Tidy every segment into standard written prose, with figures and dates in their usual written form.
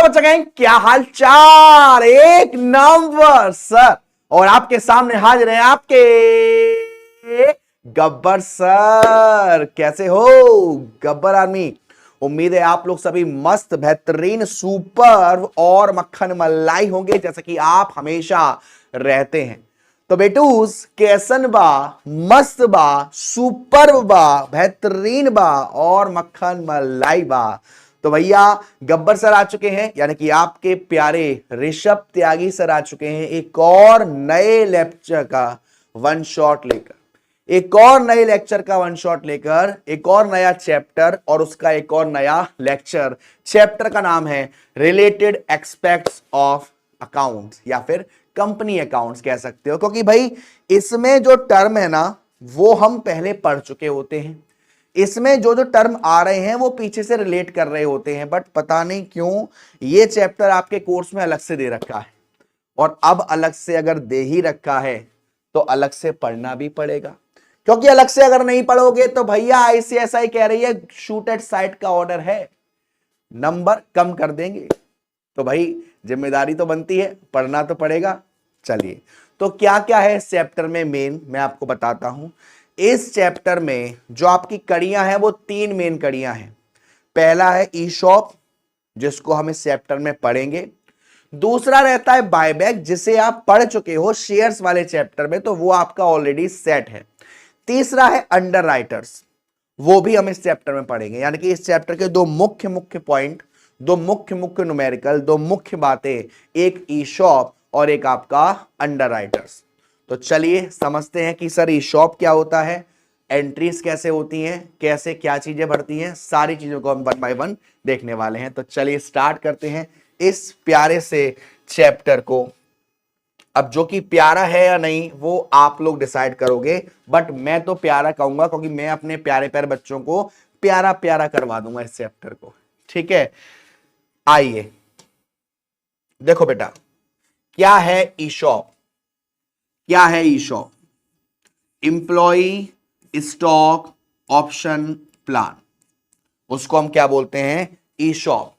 बच्चा गैंग, क्या हाल चाल? एक नंबर सर। और आपके सामने हाजिर है आपके गब्बर सर। कैसे हो गब्बर आर्मी? उम्मीद है आप लोग सभी मस्त बेहतरीन सुपर और मक्खन मलाई होंगे, जैसा कि आप हमेशा रहते हैं। तो बेटूस कैसन बा? मस्त बा, सुपर बा, बेहतरीन बा और मक्खन मलाई बा। तो भैया गब्बर सर आ चुके हैं, यानी कि आपके प्यारे ऋषभ त्यागी सर आ चुके हैं एक और नए लेक्चर का वन शॉट लेकर, एक और नए लेक्चर का वन शॉट लेकर, एक और नया चैप्टर और उसका एक और नया लेक्चर। चैप्टर का नाम है रिलेटेड एस्पेक्ट्स ऑफ अकाउंट्स या फिर कंपनी अकाउंट्स कह सकते हो, क्योंकि भाई इसमें जो टर्म है ना वो हम पहले पढ़ चुके होते हैं। इसमें जो जो टर्म आ रहे हैं वो पीछे से रिलेट कर रहे होते हैं, बट पता नहीं क्यों ये चैप्टर आपके कोर्स में अलग से दे रखा है। और अब अलग से अगर दे ही रखा है तो अलग से पढ़ना भी पड़ेगा, क्योंकि अलग से अगर नहीं पढ़ोगे तो भैया आईसीएसआई कह रही है शूट एट साइट का ऑर्डर है, नंबर कम कर देंगे। तो भाई जिम्मेदारी तो बनती है, पढ़ना तो पड़ेगा। चलिए, तो क्या क्या है इस चैप्टर में मेन मैं आपको बताता हूं। इस चैप्टर में जो आपकी कड़ियां हैं वो 3 मेन कड़ियां हैं। पहला है ई शॉप, जिसको हम इस चैप्टर में पढ़ेंगे। दूसरा रहता है बायबैक, जिसे आप पढ़ चुके हो शेयर्स वाले चैप्टर में, तो वो आपका ऑलरेडी सेट है। तीसरा है अंडर राइटर्स, वो भी हम इस चैप्टर में पढ़ेंगे। यानी कि इस चैप्टर के दो मुख्य मुख्य पॉइंट, दो मुख्य मुख्य न्यूमेरिकल, दो मुख्य बातें, एक ई शॉप और एक आपका अंडर राइटर्स। तो चलिए समझते हैं कि सर ई शॉप क्या होता है, एंट्रीज कैसे होती हैं, कैसे क्या चीजें बढ़ती हैं, सारी चीजों को हम वन बाय वन देखने वाले हैं। तो चलिए स्टार्ट करते हैं इस प्यारे से चैप्टर को। अब जो कि प्यारा है या नहीं वो आप लोग डिसाइड करोगे, बट मैं तो प्यारा कहूंगा, क्योंकि मैं अपने प्यारे प्यारे बच्चों को प्यारा प्यारा करवा दूंगा इस चैप्टर को। ठीक है, आइए देखो बेटा, क्या है ई शॉप? क्या है ESOP? Employee stock option plan, उसको हम क्या बोलते हैं? ESOP.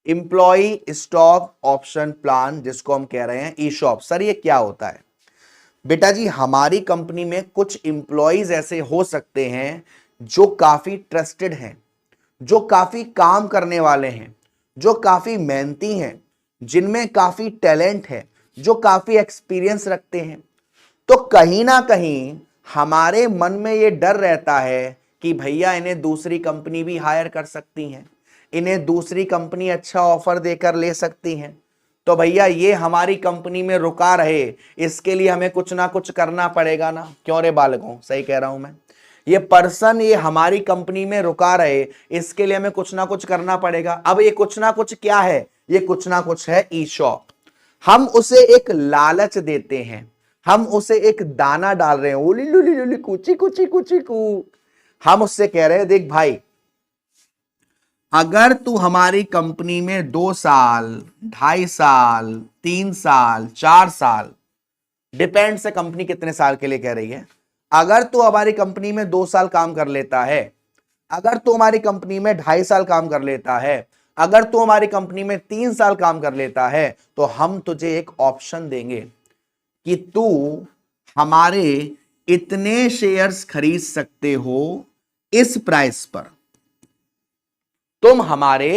Employee stock option plan, जिसको हम कह रहे हैं ई शॉप। सर ये क्या होता है? बेटा जी, हमारी कंपनी में कुछ इंप्लॉइज ऐसे हो सकते हैं जो काफी ट्रस्टेड हैं, जो काफी काम करने वाले हैं, जो काफी मेहनती हैं, जिनमें काफी टैलेंट है, जो काफी एक्सपीरियंस रखते हैं। तो कहीं ना कहीं हमारे मन में ये डर रहता है कि भैया इन्हें दूसरी कंपनी भी हायर कर सकती हैं, इन्हें दूसरी कंपनी अच्छा ऑफर देकर ले सकती हैं। तो भैया ये हमारी कंपनी में रुका रहे, इसके लिए हमें कुछ ना कुछ करना पड़ेगा ना। क्यों रे बालकों, सही कह रहा हूं मैं? ये पर्सन ये हमारी कंपनी में रुका रहे, इसके लिए हमें कुछ ना कुछ करना पड़ेगा। अब ये कुछ ना कुछ क्या है? ये कुछ ना कुछ है ई शॉप। हम उसे एक लालच देते हैं, हम उसे एक दाना डाल रहे हैं, ओली लुली लुली कुची कुची कुची कू। हम उससे कह रहे हैं देख भाई, अगर तू हमारी कंपनी में 2 साल, 2.5 साल, 3 साल, 4 साल, डिपेंड से कंपनी कितने साल के लिए कह रही है, अगर तू हमारी कंपनी में 2 साल काम कर लेता है, अगर तू हमारी कंपनी में 2.5 साल काम कर लेता है, अगर तू हमारी कंपनी में 3 साल काम कर लेता है, तो हम तुझे एक ऑप्शन देंगे कि तू हमारे इतने शेयर्स खरीद सकते हो इस प्राइस पर। तुम हमारे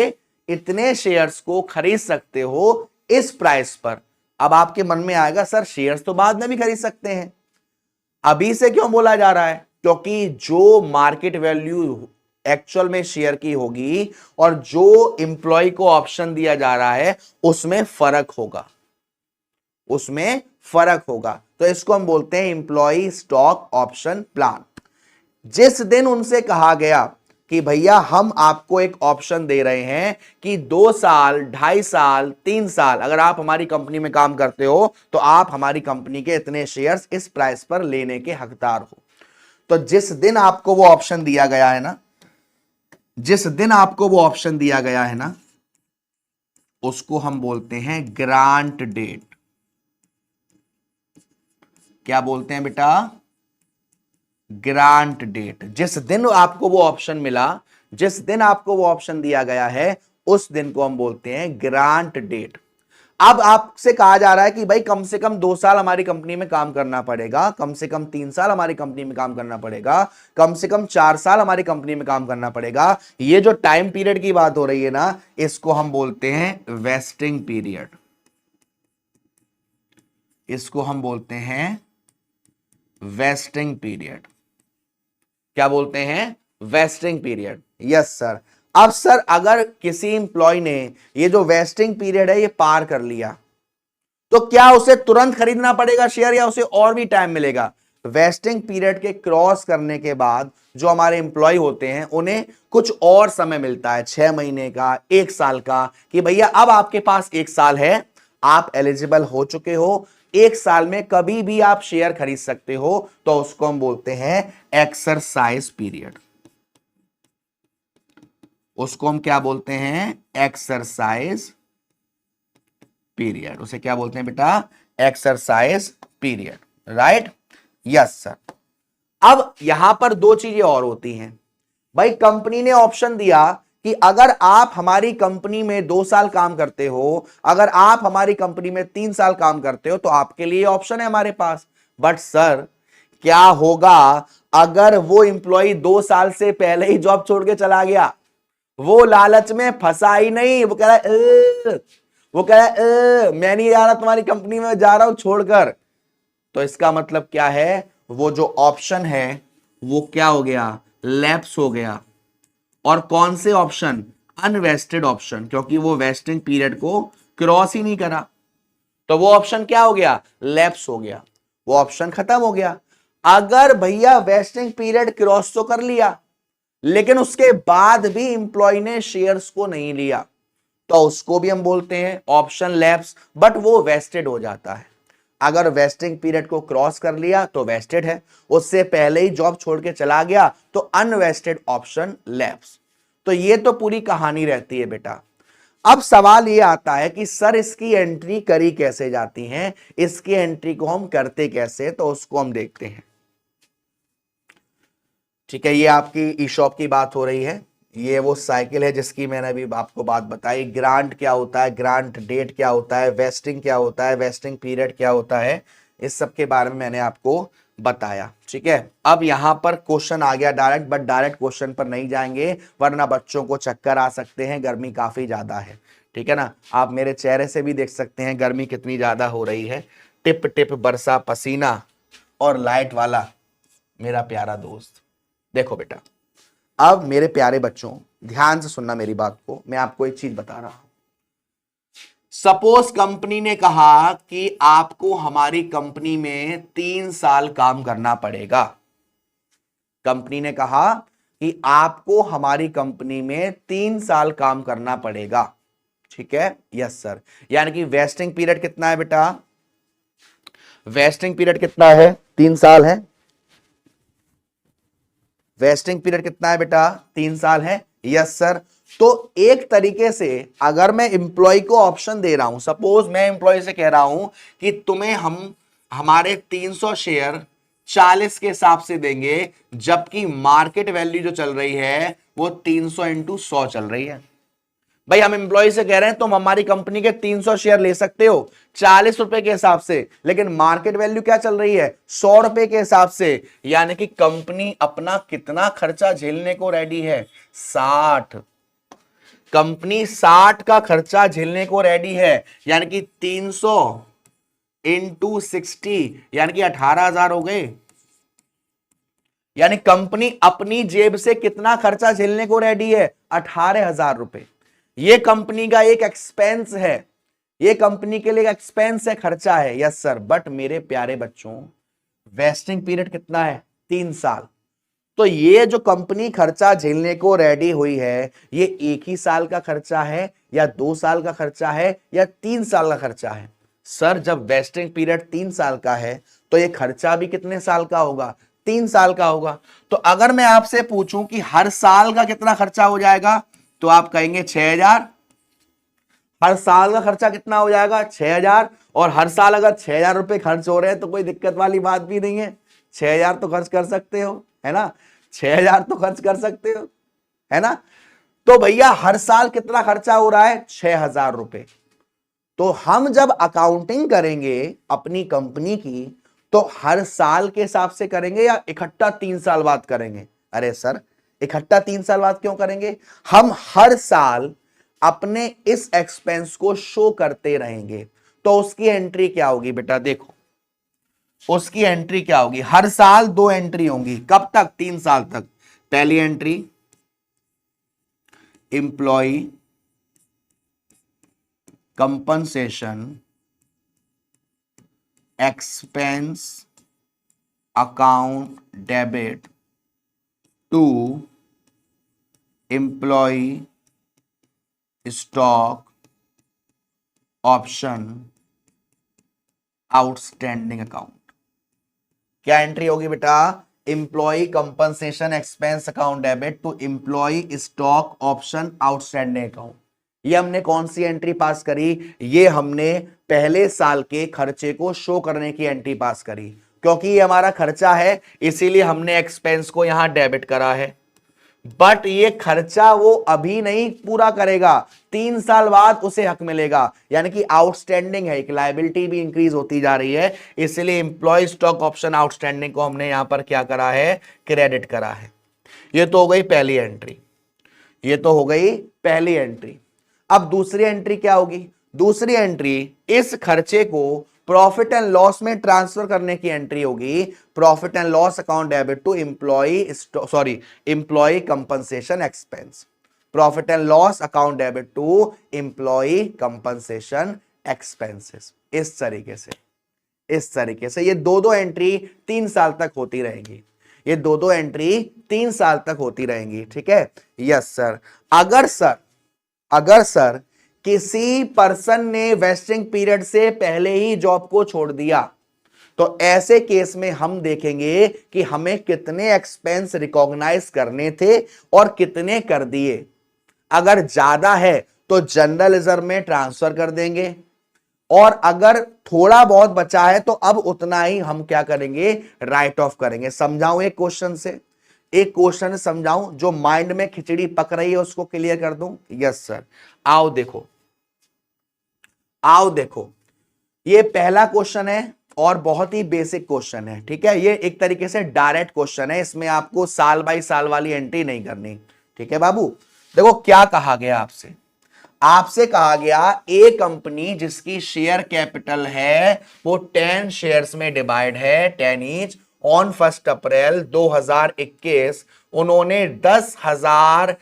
इतने शेयर्स को खरीद सकते हो इस प्राइस पर। अब आपके मन में आएगा सर शेयर्स तो बाद में भी खरीद सकते हैं, अभी से क्यों बोला जा रहा है? क्योंकि जो मार्केट वैल्यू एक्चुअल में शेयर की होगी और जो इंप्लॉय को ऑप्शन दिया जा रहा है उसमें फर्क होगा, उसमें फर्क होगा। तो इसको हम बोलते हैं इंप्लॉय स्टॉक ऑप्शन प्लान। जिस दिन उनसे कहा गया कि भैया हम आपको एक ऑप्शन दे रहे हैं कि 2 साल, 2.5 साल, 3 साल अगर आप हमारी कंपनी में काम करते हो तो आप हमारी कंपनी के इतने शेयर्स इस प्राइस पर लेने के हकदार हो। तो जिस दिन आपको वो ऑप्शन दिया गया है ना, जिस दिन आपको वो ऑप्शन दिया गया है ना, उसको हम बोलते हैं ग्रांट डेट। क्या बोलते हैं बेटा? Grant date. जिस दिन आपको वो ऑप्शन मिला, जिस दिन आपको वो ऑप्शन दिया गया है, उस दिन को हम बोलते हैं ग्रांट डेट। अब आपसे कहा जा रहा है कि भाई कम से कम 2 साल हमारी कंपनी में काम करना पड़ेगा, कम से कम 3 साल हमारी कंपनी में काम करना पड़ेगा, कम से कम 4 साल हमारी कंपनी में काम करना पड़ेगा। ये जो टाइम पीरियड की बात हो रही है ना, इसको हम बोलते हैं वेस्टिंग पीरियड। इसको हम बोलते हैं वेस्टिंग पीरियड। क्या बोलते हैं? Vesting period. Yes sir. अब सर अगर किसी इंप्लॉय ने ये जो वेस्टिंग पीरियड है ये पार कर लिया, तो क्या उसे तुरंत खरीदना पड़ेगा शेयर या उसे और भी टाइम मिलेगा? वेस्टिंग पीरियड के क्रॉस करने के बाद जो हमारे इंप्लॉय होते हैं उन्हें कुछ और समय मिलता है, 6 महीने का, 1 साल का, कि भैया अब आपके पास 1 साल है, आप एलिजिबल हो चुके हो, 1 साल में कभी भी आप शेयर खरीद सकते हो, तो उसको हम बोलते हैं एक्सरसाइज पीरियड। उसको हम क्या बोलते हैं? Exercise period. उसे क्या बोलते हैं बेटा? Exercise period. Right? Yes sir. अब यहां पर 2 चीजें और होती हैं भाई। कंपनी ने ऑप्शन दिया कि अगर आप हमारी कंपनी में 2 साल काम करते हो, अगर आप हमारी कंपनी में 3 साल काम करते हो, तो आपके लिए ऑप्शन है हमारे पास। बट सर क्या होगा अगर वो इंप्लॉय 2 साल से पहले ही जॉब छोड़ के चला गया? वो लालच में फंसा ही नहीं, वो कह रहा है मैं नहीं जा रहा तुम्हारी कंपनी में, जा रहा हूं छोड़कर। तो इसका मतलब क्या है? वो जो ऑप्शन है वो क्या हो गया? लैप्स हो गया। और कौन से ऑप्शन? अनवेस्टेड ऑप्शन, क्योंकि वो वेस्टिंग पीरियड को क्रॉस ही नहीं करा। तो वो ऑप्शन क्या हो गया? लैप्स हो गया, वो ऑप्शन खत्म हो गया। अगर भैया वेस्टिंग पीरियड क्रॉस तो कर लिया, लेकिन उसके बाद भी इंप्लॉय ने शेयर्स को नहीं लिया, तो उसको भी हम बोलते हैं ऑप्शन लैप्स, बट वो वेस्टेड हो जाता है। अगर वेस्टिंग पीरियड को क्रॉस कर लिया तो वेस्टेड है, उससे पहले ही जॉब छोड़ के चला गया तो अनवेस्टेड, ऑप्शन लैप्स। तो ये तो पूरी कहानी रहती है बेटा। अब सवाल ये आता है कि सर इसकी एंट्री करी कैसे जाती है, इसकी एंट्री को हम करते कैसे? तो उसको हम देखते हैं। ठीक है, ये आपकी ई शॉप की बात हो रही है। ये वो साइकिल है जिसकी मैंने अभी आपको बात बताई। ग्रांट क्या होता है, ग्रांट डेट क्या होता है, वेस्टिंग क्या होता है, वेस्टिंग पीरियड क्या होता है, इस सब के बारे में मैंने आपको बताया। ठीक है, अब यहां पर क्वेश्चन आ गया डायरेक्ट, बट डायरेक्ट क्वेश्चन पर नहीं जाएंगे वरना बच्चों को चक्कर आ सकते हैं, गर्मी काफी ज्यादा है। ठीक है ना, आप मेरे चेहरे से भी देख सकते हैं गर्मी कितनी ज्यादा हो रही है। टिप टिप बरसा पसीना और लाइट वाला मेरा प्यारा दोस्त। देखो बेटा, अब मेरे प्यारे बच्चों ध्यान से सुनना मेरी बात को, मैं आपको एक चीज बता रहा हूं। सपोज कंपनी ने कहा कि आपको हमारी कंपनी में 3 साल काम करना पड़ेगा। कंपनी ने कहा कि आपको हमारी कंपनी में 3 साल काम करना पड़ेगा। ठीक है, यस सर। यानी कि वेस्टिंग पीरियड कितना है बेटा? वेस्टिंग पीरियड कितना है? 3 साल है। वेस्टिंग पीरियड कितना है बेटा? 3 साल है। Yes sir. तो एक तरीके से अगर मैं इंप्लॉय को ऑप्शन दे रहा हूं, सपोज मैं इंप्लॉय से कह रहा हूं कि तुम्हें हम हमारे 300 शेयर 40 के हिसाब से देंगे, जबकि मार्केट वैल्यू जो चल रही है वो 300 इंटू 100 चल रही है। भाई हम एम्प्लॉय से कह रहे हैं तुम हमारी कंपनी के 300 शेयर ले सकते हो 40 रुपए के हिसाब से, लेकिन मार्केट वैल्यू क्या चल रही है? 100 रुपए के हिसाब से। यानी कि कंपनी अपना कितना खर्चा झेलने को रेडी है? 60। कंपनी 60 का खर्चा झेलने को रेडी है। यानी कि 300 इंटू 60 यानी कि 18,000 हो गए। यानी कंपनी अपनी जेब से कितना खर्चा झेलने को रेडी है? 18,000 रुपए। ये कंपनी का एक एक्सपेंस है, ये कंपनी के लिए एक एक्सपेंस है, खर्चा है। Yes sir. बट मेरे प्यारे बच्चों वेस्टिंग पीरियड कितना है? 3 साल। तो ये जो कंपनी खर्चा झेलने को रेडी हुई है, ये 1 ही साल का खर्चा है या 2 साल का खर्चा है या 3 साल का खर्चा है? सर जब वेस्टिंग पीरियड 3 साल का है तो ये खर्चा भी कितने साल का होगा? 3 साल का होगा। तो अगर मैं आपसे पूछूं कि हर साल का कितना खर्चा हो जाएगा, तो आप कहेंगे 6,000। हर साल का खर्चा कितना हो जाएगा? 6,000। और हर साल अगर 6,000 रुपए खर्च हो रहे हैं तो कोई दिक्कत वाली बात भी नहीं है। 6,000 तो खर्च कर सकते हो, है ना? 6,000 तो खर्च कर सकते हो, है ना? तो भैया हर साल कितना खर्चा हो रहा है? 6,000 रुपए। तो हम जब अकाउंटिंग करेंगे अपनी कंपनी की, तो हर साल के हिसाब से करेंगे या इकट्ठा 3 साल बाद करेंगे? अरे सर, इकट्ठा 3 साल बाद क्यों करेंगे? हम हर साल अपने इस एक्सपेंस को शो करते रहेंगे। तो उसकी एंट्री क्या होगी बेटा? देखो उसकी एंट्री क्या होगी? हर साल 2 एंट्री होंगी। कब तक? 3 साल तक। पहली entry employee compensation expense account debit to employee stock option outstanding account. क्या एंट्री होगी बेटा? Employee compensation expense account debit to employee stock option outstanding account. ये हमने कौन सी एंट्री पास करी? ये हमने पहले साल के खर्चे को शो करने की एंट्री पास करी। क्योंकि ये हमारा खर्चा है, इसीलिए हमने एक्सपेंस को यहां डेबिट करा है। बट ये खर्चा वो अभी नहीं पूरा करेगा, 3 साल बाद उसे हक मिलेगा। यानी कि आउटस्टैंडिंग है, एक लायबिलिटी भी इंक्रीज होती जा रही है, इसलिए एम्प्लॉय स्टॉक ऑप्शन आउटस्टैंडिंग को हमने यहां पर क्या करा है? क्रेडिट करा है। ये तो हो गई पहली एंट्री। ये तो हो गई पहली एंट्री। अब दूसरी एंट्री क्या होगी? दूसरी एंट्री इस खर्चे को प्रॉफिट एंड लॉस में ट्रांसफर करने की एंट्री होगी। Profit and loss account debit to employee compensation expense. Profit and loss account debit to employee compensation expenses. इस तरीके से ये दो एंट्री 3 साल तक होती रहेंगी। ये दो एंट्री 3 साल तक होती रहेंगी। ठीक है? Yes sir. अगर सर किसी पर्सन ने वेस्टिंग पीरियड से पहले ही जॉब को छोड़ दिया, तो ऐसे केस में हम देखेंगे कि हमें कितने एक्सपेंस रिकॉग्नाइज करने थे और कितने कर दिए। अगर ज्यादा है तो जनरल रिजर्व में ट्रांसफर कर देंगे, और अगर थोड़ा बहुत बचा है तो अब उतना ही हम क्या करेंगे? राइट ऑफ करेंगे। समझाऊं एक क्वेश्चन से? एक क्वेश्चन समझाऊं जो माइंड में खिचड़ी पक रही है उसको क्लियर कर दूं? Yes sir. आओ देखो, ये पहला क्वेश्चन है और बहुत ही बेसिक क्वेश्चन है। ठीक है? ये एक तरीके से डायरेक्ट क्वेश्चन है, इसमें आपको साल बाई साल वाली एंट्री नहीं करनी। ठीक है बाबू? देखो क्या कहा गया आपसे कहा गया ए कंपनी जिसकी शेयर कैपिटल है वो 10 शेयर्स में डिवाइड है, 10 ईच। ऑन 1 अप्रैल 2021 उन्होंने 10,000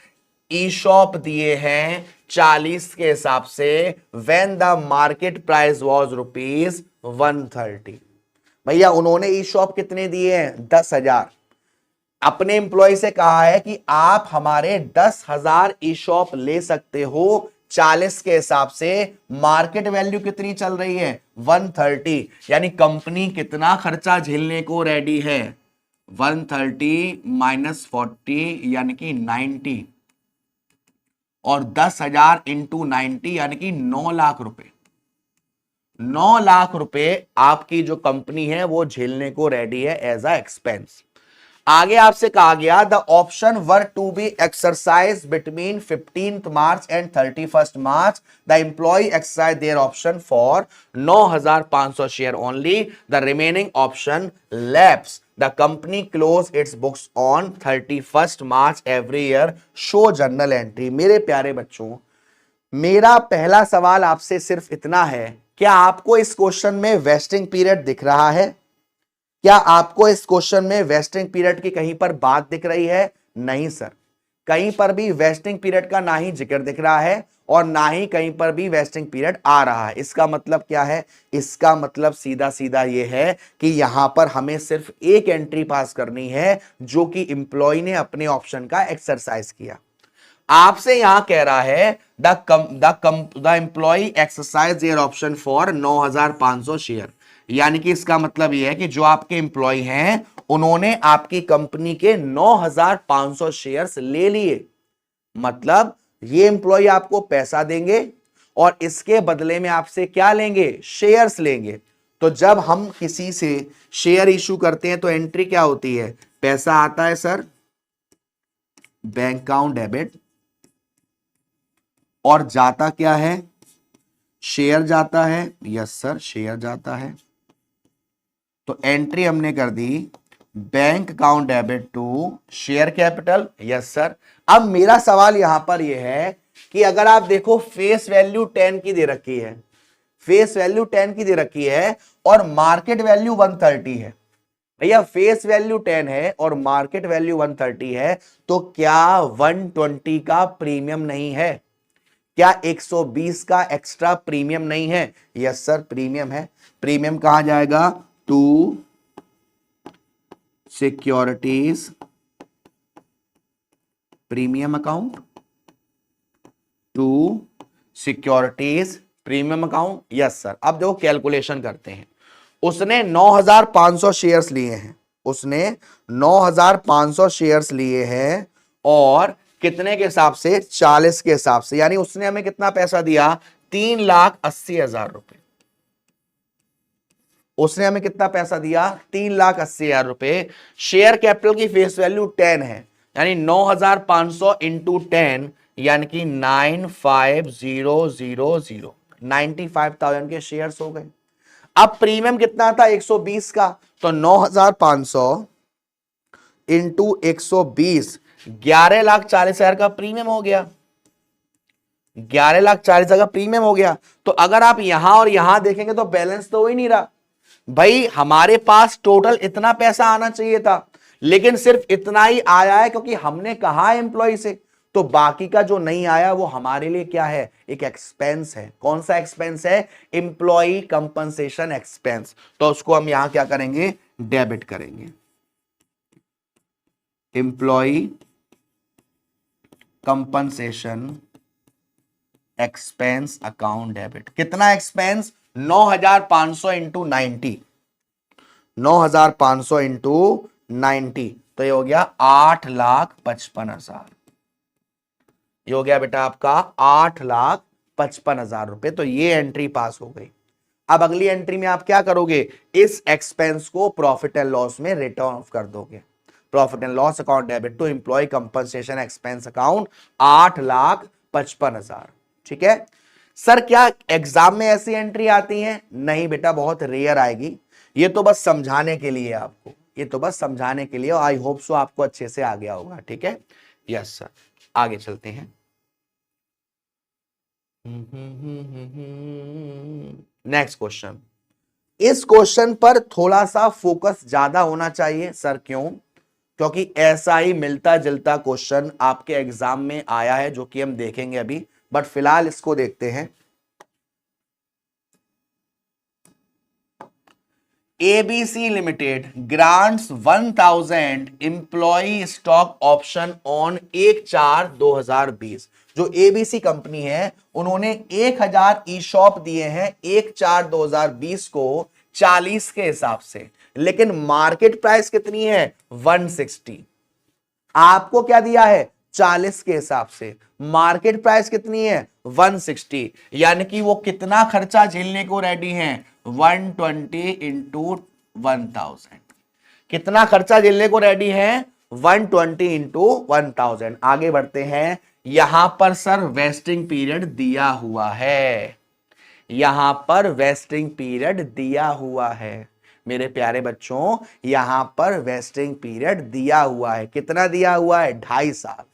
ई शॉप दिए हैं 40 के हिसाब से, when the market price was ₹130। भैया उन्होंने ई शॉप कितने दिए हैं? 10,000। अपने एम्प्लॉय से कहा है कि आप हमारे 10,000 ई शॉप ले सकते हो 40 के हिसाब से। मार्केट वैल्यू कितनी चल रही है? 130। यानी कंपनी कितना खर्चा झेलने को रेडी है? 130 माइनस 40 यानी कि 90, और 10,000 इंटू 90 यानी कि 9 लाख रुपए। 9 लाख रुपए आपकी जो कंपनी है वो झेलने को रेडी है एज अ एक्सपेंस। आगे आपसे कहा गया the option were to be exercise between 15th March and 31st March. The employee exercise their option for 9,500 share only. The remaining option lapse. The company close its books on 31st March every year. Show journal entry. मेरे प्यारे बच्चों, मेरा पहला सवाल आपसे सिर्फ इतना है, क्या आपको इस क्वेश्चन में वेस्टिंग पीरियड दिख रहा है? क्या आपको इस क्वेश्चन में वेस्टिंग पीरियड की कहीं पर बात दिख रही है? नहीं सर, कहीं पर भी वेस्टिंग पीरियड का ना ही जिक्र दिख रहा है और ना ही कहीं पर भी वेस्टिंग पीरियड आ रहा है। इसका मतलब क्या है? इसका मतलब सीधा सीधा यह है कि यहां पर हमें सिर्फ एक एंट्री पास करनी है जो कि एम्प्लॉय ने अपने ऑप्शन का एक्सरसाइज किया। आपसे यहां कह रहा है the employee exercise their option for 9,500 share. यानी कि इसका मतलब यह है कि जो आपके एम्प्लॉय हैं उन्होंने आपकी कंपनी के 9,500 शेयर्स ले लिए। मतलब ये एम्प्लॉय आपको पैसा देंगे और इसके बदले में आपसे क्या लेंगे? शेयर्स लेंगे। तो जब हम किसी से शेयर इशू करते हैं तो एंट्री क्या होती है? पैसा आता है सर, बैंक अकाउंट डेबिट, और जाता क्या है, शेयर जाता है। यस सर, शेयर जाता है। तो एंट्री हमने कर दी bank account debit to share capital. Yes sir. अब मेरा सवाल यहां पर यह है कि अगर आप देखो फेस वैल्यू 10 की दे रखी है, फेस वैल्यू 10 की दे रखी है और मार्केट वैल्यू 130 है। भैया फेस वैल्यू 10 है और मार्केट वैल्यू 130 है, तो क्या 120 का प्रीमियम नहीं है? क्या 120 का एक्स्ट्रा प्रीमियम नहीं है? यस सर, प्रीमियम है। प्रीमियम कहां जाएगा? To securities premium account, to securities premium account. Yes sir. अब देखो कैलकुलेशन करते हैं। उसने 9,500 शेयर्स लिए हैं, उसने 9,500 शेयर्स लिए हैं और कितने के हिसाब से? 40 के हिसाब से। यानी उसने हमें कितना पैसा दिया? 3,80,000 रुपए। उसने हमें कितना पैसा दिया? 3,80,000 रुपए। शेयर कैपिटल की फेस वैल्यू 10 है, यानी 9,500 इंटू 10 यानी कि 95,000, 95,000 के शेयर्स हो गए। अब प्रीमियम कितना था? 120 का, तो 9,500 इंटू 120, 11,40,000 का प्रीमियम हो गया। 11,40,000 का प्रीमियम हो गया। तो अगर आप यहां और यहां देखेंगे तो बैलेंस तो हो ही नहीं रहा। भाई हमारे पास टोटल इतना पैसा आना चाहिए था, लेकिन सिर्फ इतना ही आया है क्योंकि हमने कहा एम्प्लॉय से। तो बाकी का जो नहीं आया वो हमारे लिए क्या है? एक एक्सपेंस है। कौन सा एक्सपेंस है? Employ compensation expense. तो उसको हम यहां क्या करेंगे? डेबिट करेंगे। Employ compensation expense account debit. कितना एक्सपेंस? 9,500 इंटू 90, 9,500 इंटू 90, तो ये हो गया 8,55,000। ये हो गया बेटा आपका 8,55,000 रुपए। तो ये एंट्री पास हो गई। अब अगली एंट्री में आप क्या करोगे? इस एक्सपेंस को प्रॉफिट एंड लॉस में रिटर्न ऑफ कर दोगे। Profit and loss account debit to employee compensation expense account 8,55,000। ठीक है सर। क्या एग्जाम में ऐसी एंट्री आती है? नहीं बेटा, बहुत रेयर आएगी। ये तो बस समझाने के लिए आपको, ये तो बस समझाने के लिए। आई होप सो आपको अच्छे से आ गया होगा। ठीक है, यस सर। आगे चलते हैं। Next question. इस क्वेश्चन पर थोड़ा सा फोकस ज्यादा होना चाहिए सर। क्यों? क्योंकि ऐसा ही मिलता जुलता क्वेश्चन आपके एग्जाम में आया है, जो कि हम देखेंगे अभी, बट फिलहाल इसको देखते हैं। ABC limited grants 1,000 employee stock option on 1/4/2020। जो एबीसी कंपनी है उन्होंने 1,000 ई शॉप दिए हैं 1/4/2020 को 40 के हिसाब से, लेकिन मार्केट प्राइस कितनी है? 160। आपको क्या दिया है? 40 के हिसाब से। मार्केट प्राइस कितनी है? 160। यानी कि वो कितना खर्चा झेलने को रेडी हैं? 120 इंटू 1,000। कितना खर्चा झेलने को रेडी है? 120 इंटू 1,000। आगे बढ़ते हैं। यहां पर सर वेस्टिंग पीरियड दिया हुआ है, यहां पर वेस्टिंग पीरियड दिया हुआ है मेरे प्यारे बच्चों। यहां पर वेस्टिंग पीरियड दिया हुआ है। कितना दिया हुआ है? 2.5 साल।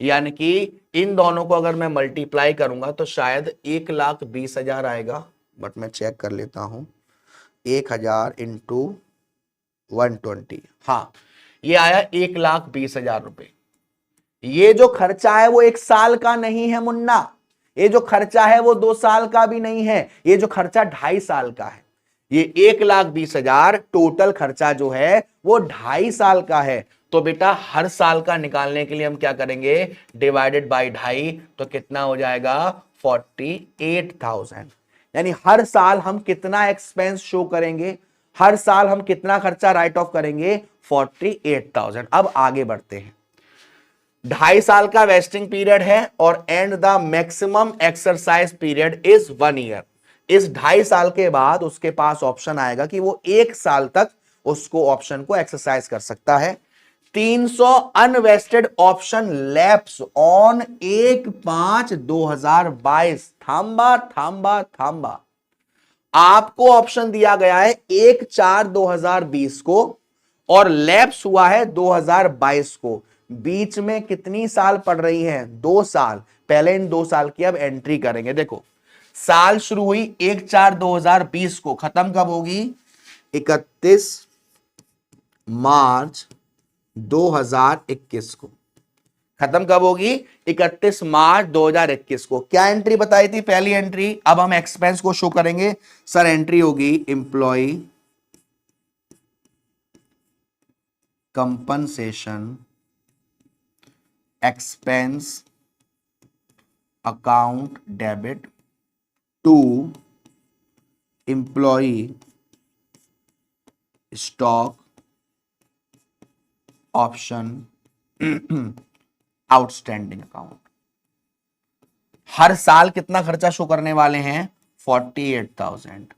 यानी कि इन दोनों को अगर मैं मल्टीप्लाई करूंगा तो शायद 1,20,000 आएगा, बट मैं चेक कर लेता हूं। 1,000 इंटू 120, हाँ ये आया 1,20,000 रुपए। ये जो खर्चा है वो 1 साल का नहीं है मुन्ना। ये जो खर्चा है वो 2 साल का भी नहीं है। ये जो खर्चा 2.5 साल का है। ये 1,20,000 टोटल खर्चा जो है वो 2.5 साल का है। तो बेटा हर साल का निकालने के लिए हम क्या करेंगे? डिवाइडेड बाय 2.5, तो कितना हो जाएगा? 48,000। यानी हर साल हम कितना एक्सपेंस शो करेंगे? हर साल हम कितना खर्चा राइट ऑफ करेंगे? 48,000। अब आगे बढ़ते हैं। 2.5 साल का वेस्टिंग पीरियड है और and the maximum exercise period is 1 year. इस 2.5 साल के बाद उसके पास ऑप्शन आएगा कि वो 1 साल तक उसको ऑप्शन को एक्सरसाइज कर सकता है। 300 अनवेस्टेड ऑप्शन लैप्स ऑन 1/5/2022। थांबा थांबा थांबा, आपको ऑप्शन दिया गया है 1/4/2020 को और लैप्स हुआ है 2022 को। बीच में कितनी साल पड़ रही हैं? 2 साल। पहले इन 2 साल की अब एंट्री करेंगे। देखो, साल शुरू हुई 1/4/2020 को, खत्म कब होगी? 31 मार्च 2021 को। खत्म कब होगी? 31 मार्च 2021 को। क्या एंट्री बताई थी? पहली एंट्री। अब हम एक्सपेंस को शो करेंगे। सर एंट्री होगी employee compensation expense account debit to employee stock option outstanding account. हर साल कितना खर्चा शो करने वाले हैं? 48,000।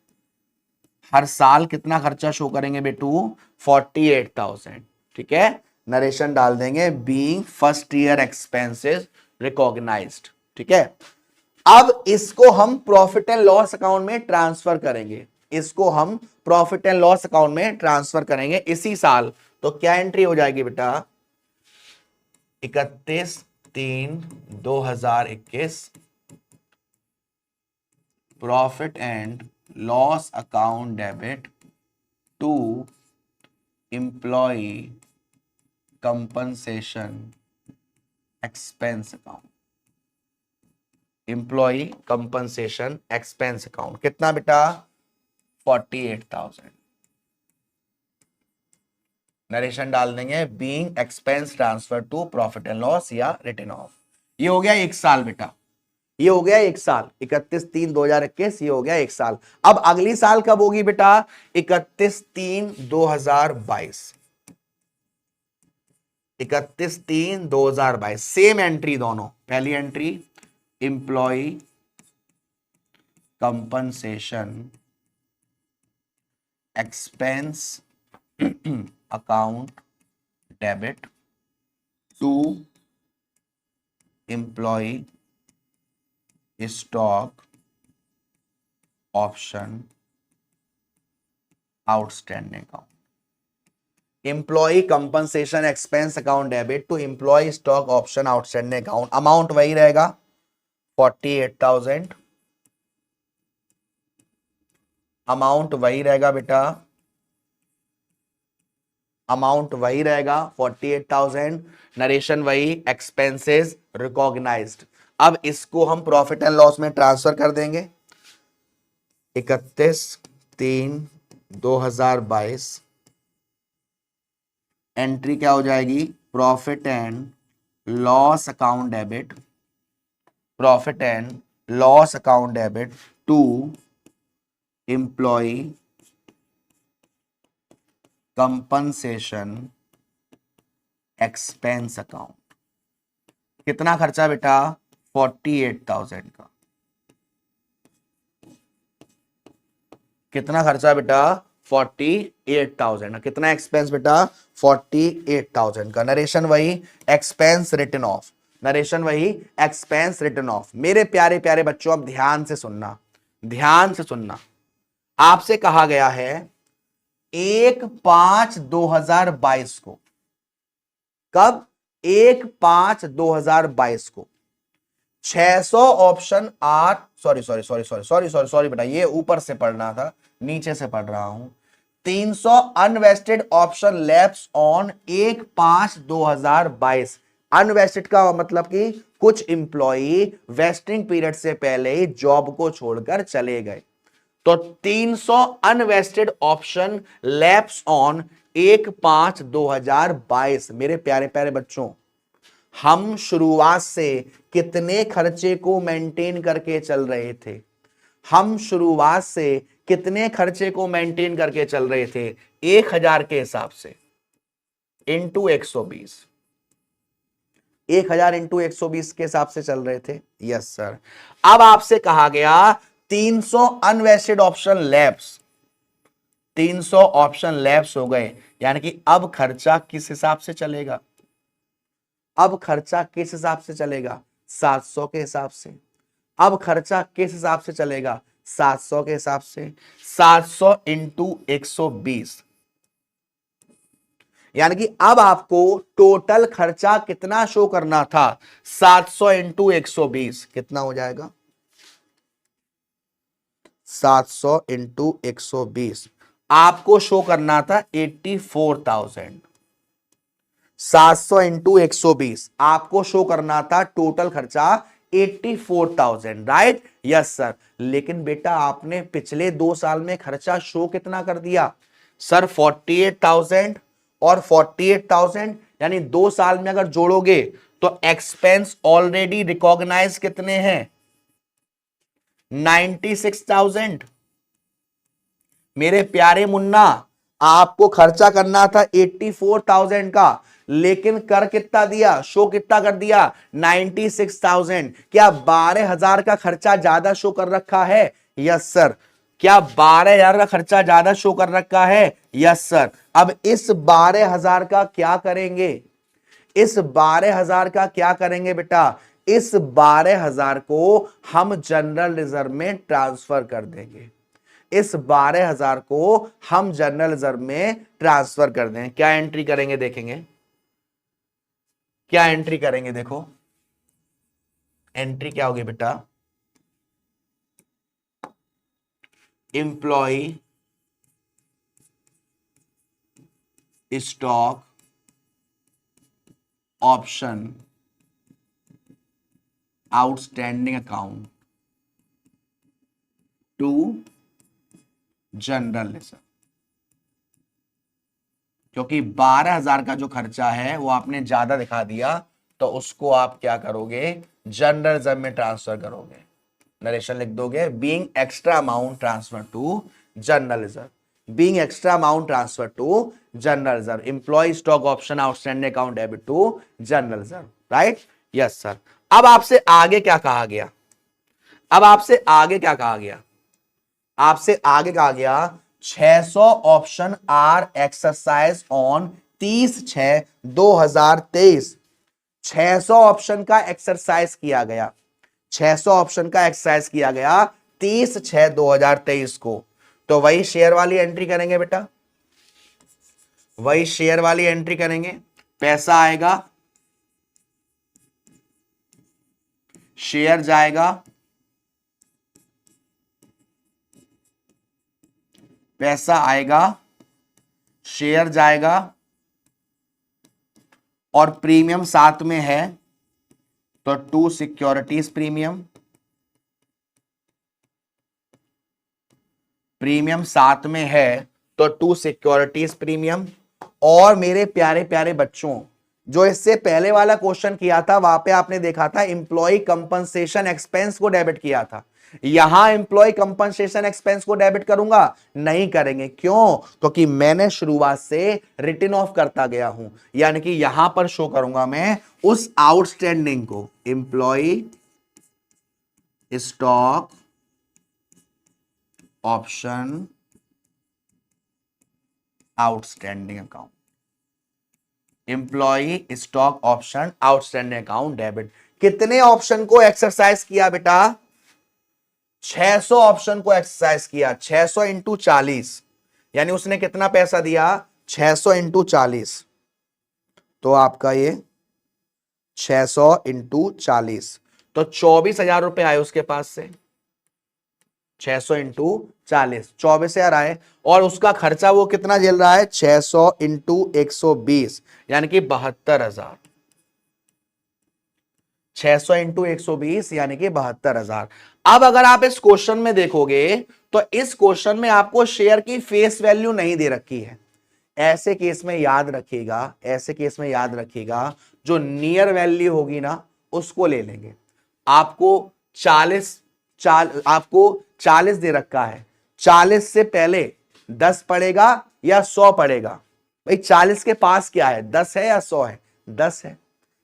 हर साल कितना खर्चा शो करेंगे बेटू? 48,000। ठीक है, नरेशन डाल देंगे being first year expenses recognised. ठीक है, अब इसको हम प्रॉफिट एंड लॉस अकाउंट में ट्रांसफर करेंगे। इसको हम प्रॉफिट एंड लॉस अकाउंट में ट्रांसफर करेंगे इसी साल। तो क्या एंट्री हो जाएगी बेटा? 31/3/2021 profit and loss account debit to employee compensation expense account. Employee compensation expense account कितना बेटा? 48,000। नरेशन डाल देंगे being expense transfer to profit and loss या रिटन ऑफ। ये हो गया 1 साल बेटा, ये हो गया 1 साल। 31/3/2021 ये हो गया 1 साल। अब अगली साल कब होगी बेटा? 31/3/2022। 31/3/2022 सेम एंट्री दोनों। पहली entry employee compensation expense account debit to employee stock option outstanding account. Employee compensation expense account debit to employee stock option outstanding account. Amount वही रहेगा 48,000। अमाउंट वही रहेगा बेटा, अमाउंट वही रहेगा 48,000। नरेशन वही, एक्सपेंसेस रिकॉग्नाइज्ड। अब इसको हम प्रॉफिट एंड लॉस में ट्रांसफर कर देंगे। 31/3/2022 एंट्री क्या हो जाएगी? Profit and loss account debit, profit and loss account debit to employee compensation expense account. कितना खर्चा बेटा? 48,000 का। कितना खर्चा बेटा? 48,000। कितना एक्सपेंस बेटा? 48,000 का। नरेशन वही, एक्सपेंस रिटन ऑफ। नरेशन वही, एक्सपेंस रिटन ऑफ। मेरे प्यारे प्यारे बच्चों, अब ध्यान से सुनना, ध्यान से सुनना। आपसे कहा गया है 1/5/2022 को। कब? 1/5/2022 को 600 ऑप्शन आर, सॉरी बेटा, ये ऊपर से पढ़ना था, नीचे से पढ़ रहा हूं। 300 unvested option lapse on 1/5/2022। Unvested का मतलब कि कुछ इंप्लॉई वेस्टिंग पीरियड से पहले ही जॉब को छोड़कर चले गए। तो 300 अनवेस्टेड ऑप्शन लैप्स ऑन 1/5/2022। मेरे प्यारे प्यारे बच्चों, हम शुरुआत से कितने खर्चे को मेंटेन करके चल रहे थे? हम शुरुआत से कितने खर्चे को मेंटेन करके चल रहे थे? 1000 के हिसाब से इंटू 120। 1000 इंटू 120 के हिसाब से चल रहे थे। Yes sir. अब आपसे कहा गया 300 unvested option lapse, 300 option lapse हो गए, यानी कि अब खर्चा किस हिसाब से चलेगा, अब खर्चा किस हिसाब से चलेगा, 700 के हिसाब से। अब खर्चा किस हिसाब से चलेगा, 700 के हिसाब से। 700 इंटू 120, यानी कि अब आपको टोटल खर्चा कितना शो करना था, 700 इंटू 120 कितना हो जाएगा, 700 इंटू 120 आपको शो करना था 84,000। 700 इंटू 120 आपको शो करना था टोटल खर्चा 84,000, राइट, यस सर। लेकिन बेटा आपने पिछले 2 साल में खर्चा शो कितना कर दिया सर, 48,000 और 48,000, यानी 2 साल में अगर जोड़ोगे तो एक्सपेंस ऑलरेडी रिकॉग्नाइज कितने हैं, 96,000। मेरे प्यारे मुन्ना, आपको खर्चा करना था 84,000 का, लेकिन कर कितना दिया, शो कितना कर दिया, 96,000। क्या 12,000 का खर्चा ज्यादा शो कर रखा है, यस सर। क्या 12,000 का खर्चा ज्यादा शो कर रखा है, यस सर। अब इस 12,000 का क्या करेंगे, इस 12,000 का क्या करेंगे बेटा, इस 12,000 को हम जनरल रिजर्व में ट्रांसफर कर देंगे, इस 12,000 को हम जनरल रिजर्व में ट्रांसफर कर दें। क्या एंट्री करेंगे देखेंगे, क्या एंट्री करेंगे, देखो एंट्री क्या होगी बेटा, employee stock option outstanding account to general reserve. क्योंकि 12,000 का जो खर्चा है वो आपने ज्यादा दिखा दिया, तो उसको आप क्या करोगे, जनरल रिजर्व में ट्रांसफर करोगे, नरेशन लिख दोगे, being extra amount transfer to general reserve, being extra amount transfer to general reserve, employee stock option outstanding account debit to general reserve, right, yes sir. अब आपसे आगे क्या कहा गया, अब आपसे आगे क्या कहा गया, आपसे आगे कहा गया 600 option are exercise on 30/6/2023। 600 option का एक्सरसाइज किया गया, 600 ऑप्शन का एक्सरसाइज किया गया 30/6/2023 को। तो वही शेयर वाली एंट्री करेंगे बेटा, वही शेयर वाली एंट्री करेंगे। पैसा आएगा, शेयर जाएगा, पैसा आएगा, शेयर जाएगा, और प्रीमियम साथ में है तो 2 सिक्योरिटीज प्रीमियम, प्रीमियम साथ में है तो 2 सिक्योरिटीज प्रीमियम। और मेरे प्यारे प्यारे बच्चों, जो इससे पहले वाला क्वेश्चन किया था वहां पे आपने देखा था एम्प्लॉय कंपनसेशन एक्सपेंस को डेबिट किया था, यहां एम्प्लॉय कंपनसेशन एक्सपेंस को डेबिट करूंगा, नहीं करेंगे। क्यों, क्योंकि मैंने शुरुआत से रिटन ऑफ करता गया हूं, यानी कि यहां पर शो करूंगा मैं उस आउटस्टैंडिंग को, employee stock option outstanding account, employee stock option outstanding account debit. कितने ऑप्शन को एक्सरसाइज किया बेटा, 600 ऑप्शन को एक्सरसाइज किया, 600 इंटू 40, यानी उसने कितना पैसा दिया, 600 इंटू 40, तो आपका ये 600 इंटू 40, तो 24,000 रुपए आए उसके पास से, 600 इंटू 40 24,000 आए। और उसका खर्चा वो कितना झेल रहा है, 600 इंटू 120, यानी कि 72,000, 600 इंटू 120 यानी कि 72,000। अब अगर आप इस क्वेश्चन में देखोगे तो इस क्वेश्चन में आपको शेयर की फेस वैल्यू नहीं दे रखी है। ऐसे केस में याद रखिएगा, ऐसे केस में याद रखिएगा, जो नियर वैल्यू होगी ना उसको ले लेंगे। आपको 40 दे रखा है, 40 से पहले 10 पड़ेगा या 100 पड़ेगा, भाई 40 के पास क्या है, 10 है या 100 है, 10 है।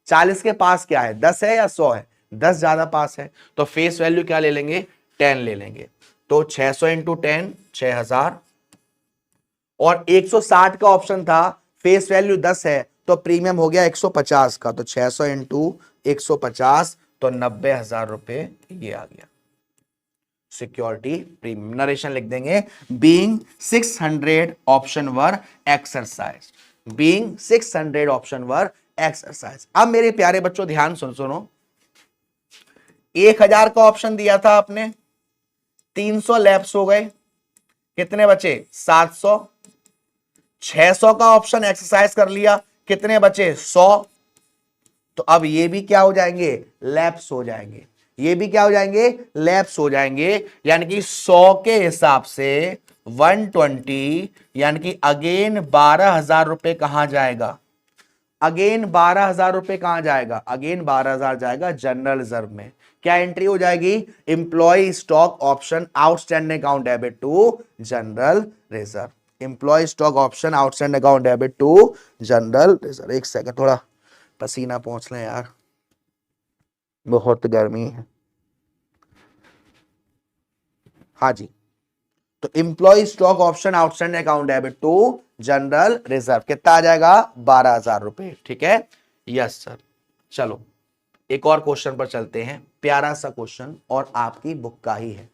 40 के पास क्या है, 10 है या 100 है, 10 ज्यादा पास है, तो फेस वैल्यू क्या ले लेंगे, 10 ले लेंगे। तो 600 इंटू 10 6,000, और 160 का ऑप्शन था, फेस वैल्यू 10 है तो प्रीमियम हो गया 150 का, तो 600 इंटू 150 तो 90,000 रुपए ये आ गया सिक्योरिटी प्रीमियम। नरेशन लिख देंगे, being 600 option were exercise, being 600 option were exercise. अब मेरे प्यारे बच्चों ध्यान सुनो, 1000 का ऑप्शन दिया था आपने, 300 लैप्स हो गए, कितने बचे 700, 600 का ऑप्शन एक्सरसाइज कर लिया, कितने बचे 100, तो अब ये भी क्या हो जाएंगे लैप्स हो जाएंगे, ये भी क्या हो जाएंगे लैप्स हो जाएंगे, यानी कि 100 के हिसाब से 120, यानी कि अगेन 12,000 रुपए कहां जाएगा, अगेन 12,000 रुपए कहां जाएगा, अगेन 12,000 जाएगा जनरल रिजर्व में। क्या एंट्री हो जाएगी, employee stock option outstanding account debit to general reserve, employee stock option outstanding account debit to general reserve. एक सेकंड थोड़ा पसीना पहुंच लें यार, बहुत गर्मी है। हाँ जी, तो employee stock option outstanding account debit to general reserve कितना आ जाएगा 12,000 रुपए, ठीक है यस सर। चलो एक और क्वेश्चन पर चलते हैं, प्यारा सा क्वेश्चन और आपकी बुक का ही है।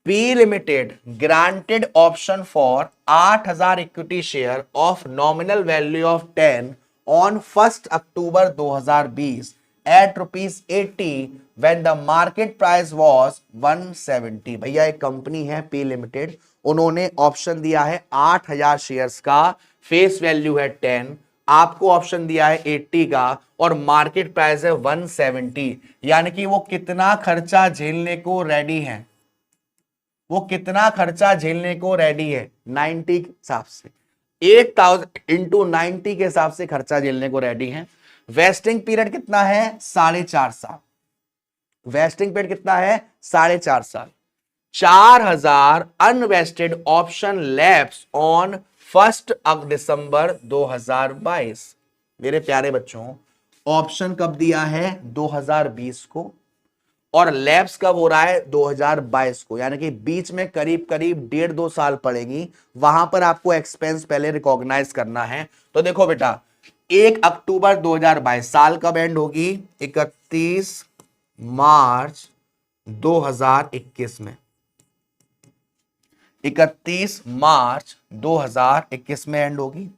P limited granted option for 8,000 equity share of nominal value of 10 on 1 October 2020 at ₹80 when the market price was 170। भैया एक कंपनी है पी लिमिटेड, उन्होंने ऑप्शन दिया है 8,000 शेयर्स का, फेस वैल्यू है 10, आपको ऑप्शन दिया है 80 का और मार्केट प्राइस है 170, यानी कि वो कितना खर्चा झेलने को रेडी है, वो कितना खर्चा झेलने को रेडी है 90 के हिसाब से, 8,000 इंटू 90 के हिसाब से खर्चा झेलने को रेडी है। वेस्टिंग पीरियड कितना है 4.5 साल, वेस्टिंग पीरियड कितना है 4.5 साल, 4,000 अनवेस्टेड ऑप्शन लैप्स ऑन 1 दिसंबर 2022। मेरे प्यारे बच्चों ऑप्शन कब दिया है 2020 को और लैप्स कब हो रहा है 2022 को, यानी कि बीच में करीब करीब 1.5-2 साल पड़ेगी, वहां पर आपको एक्सपेंस पहले रिकॉग्नाइज करना है। तो देखो बेटा 1 अक्टूबर 2022 साल कब एंड होगी 31 मार्च 2021 में, 31 मार्च 2021 में एंड होगी,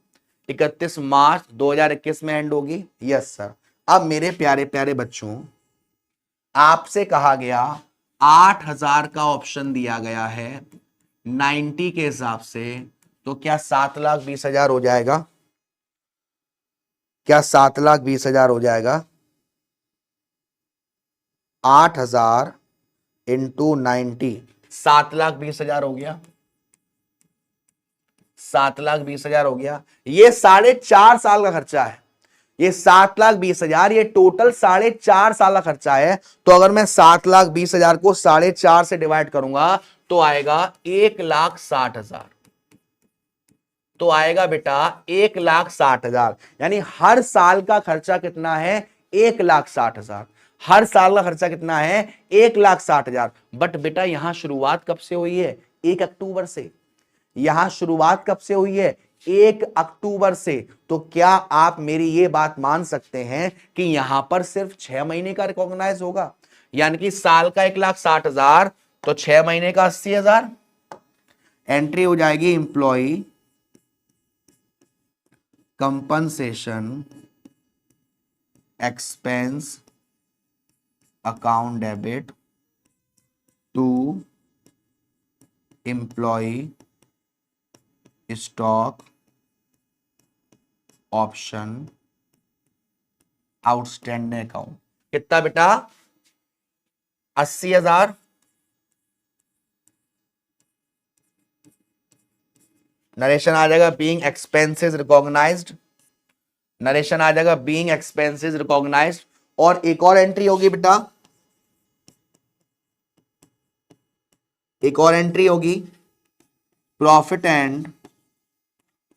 31 मार्च 2021 में एंड होगी यस सर। अब मेरे प्यारे प्यारे बच्चों आपसे कहा गया 8,000 का ऑप्शन दिया गया है 90 के हिसाब से, तो क्या 7,20,000 हो जाएगा, क्या 7,20,000 हो जाएगा, 8,000 इंटू 90 7,20,000 हो गया, 7,20,000 हो गया। ये 4.5 साल का खर्चा है, ये 7,20,000 ये टोटल 4.5 साल का खर्चा है। तो अगर मैं 7,20,000 को 4.5 से डिवाइड करूंगा तो आएगा 1,60,000, तो आएगा बेटा 1,60,000, यानी हर साल का खर्चा कितना है 1,60,000, हर साल का खर्चा कितना है 1,60,000। बट बेटा यहां शुरुआत कब से हुई है 1 अक्टूबर से, यहां शुरुआत कब से हुई है 1 अक्टूबर से। तो क्या आप मेरी ये बात मान सकते हैं कि यहां पर सिर्फ 6 महीने का रिकॉग्नाइज होगा, यानी कि साल का 1,60,000 तो 6 महीने का 80,000, एंट्री हो जाएगी employee compensation expense account debit to employee stock option outstanding account. कितना बेटा 80,000, नरेशन आ जाएगा बीइंग एक्सपेंसेस रिकॉग्नाइज्ड, नरेशन आ जाएगा बीइंग एक्सपेंसेस रिकॉग्नाइज्ड। और एक और एंट्री होगी बेटा, एक और एंट्री होगी profit and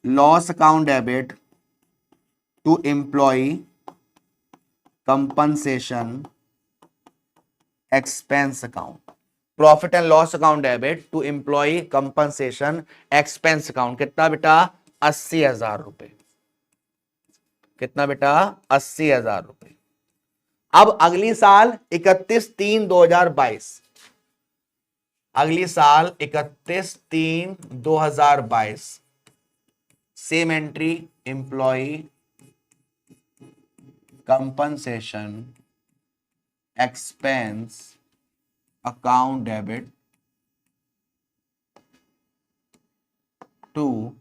loss account debit to employee compensation expense account. Profit and loss account debit to employee compensation expense account. कितना बेटा? 80,000 रुपए। कितना बेटा? 80,000 रुपए। अब अगली साल 31/3/2022, अगली साल 31/3/2022, same entry, employee compensation expense account debit to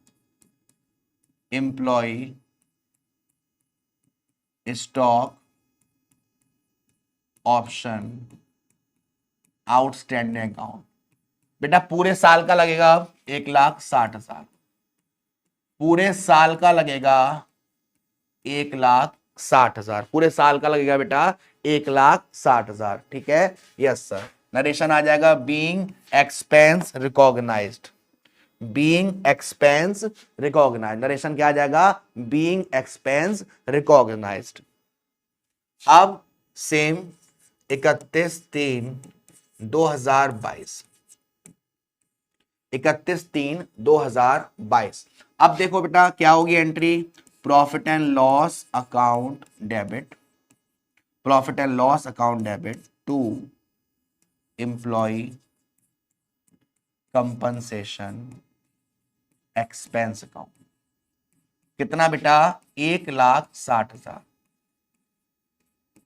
employee stock option outstanding account. बेटा पूरे साल का लगेगा 1,60,000, पूरे साल का लगेगा 1,60,000, पूरे साल का लगेगा बेटा 1,60,000। ठीक है, यस सर। नरेशन आ जाएगा being expense recognised, being expense recognised. Narration क्या आ जाएगा? Being expense recognised. अब सेम 31/3/2022, 31/3/2022। अब देखो बेटा क्या होगी entry, profit and loss account debit, profit and loss account debit to employee compensation expense account. कितना बेटा? 1,60,000,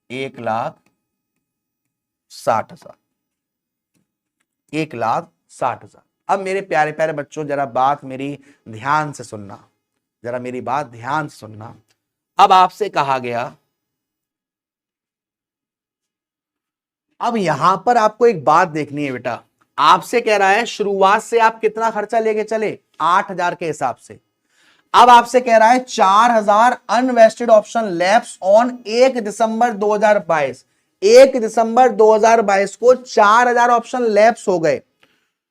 1,60,000, 1,60,000। अब मेरे प्यारे प्यारे बच्चों जरा बात मेरी ध्यान से सुनना, जरा मेरी बात ध्यान से सुनना। अब आपसे कहा गया, अब यहां पर आपको एक बात देखनी है बेटा। आपसे कह रहा है शुरुआत से आप कितना खर्चा लेके चले? 8,000 के हिसाब से। अब आपसे कह रहा है 4,000 अनवेस्टेड ऑप्शन लैप्स ऑन 1 दिसंबर 2022। 1 दिसंबर 2022 को 4,000 ऑप्शन लैप्स हो गए।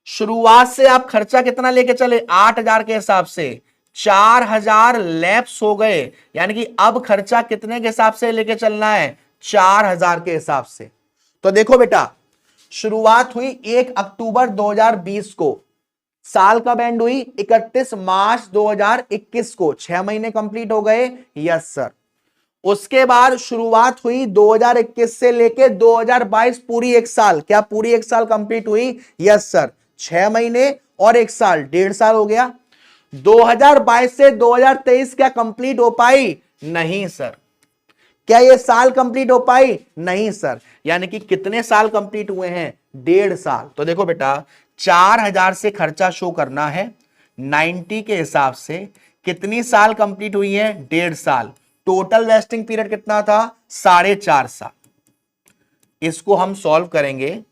शुरुआत से आप खर्चा कितना लेके चले? 8,000 के हिसाब से। 4,000 लैप्स हो गए, यानी कि अब खर्चा कितने के हिसाब से लेके चलना है? 4,000 के हिसाब से। तो देखो बेटा, शुरुआत हुई 1 अक्टूबर 2020 को, साल का बैंड हुई 31 मार्च 2021 को, 6 महीने कंप्लीट हो गए। Yes sir. उसके बाद शुरुआत हुई 2021 से लेके 2022, पूरी एक साल। क्या पूरी एक साल कंप्लीट हुई? Yes sir. 6 महीने और 1 साल, 1.5 साल हो गया। 2022 से 2023 क्या कंप्लीट हो पाई? नहीं सर। क्या ये साल कंप्लीट हो पाई? नहीं सर। यानी कि कितने साल कंप्लीट हुए हैं? 1.5 साल। तो देखो बेटा 4,000 से खर्चा शो करना है 90 के हिसाब से। कितनी साल कंप्लीट हुई है? 1.5 साल। टोटल वेस्टिंग पीरियड कितना था? 4.5 साल। इसको हम सॉल्व करेंगे,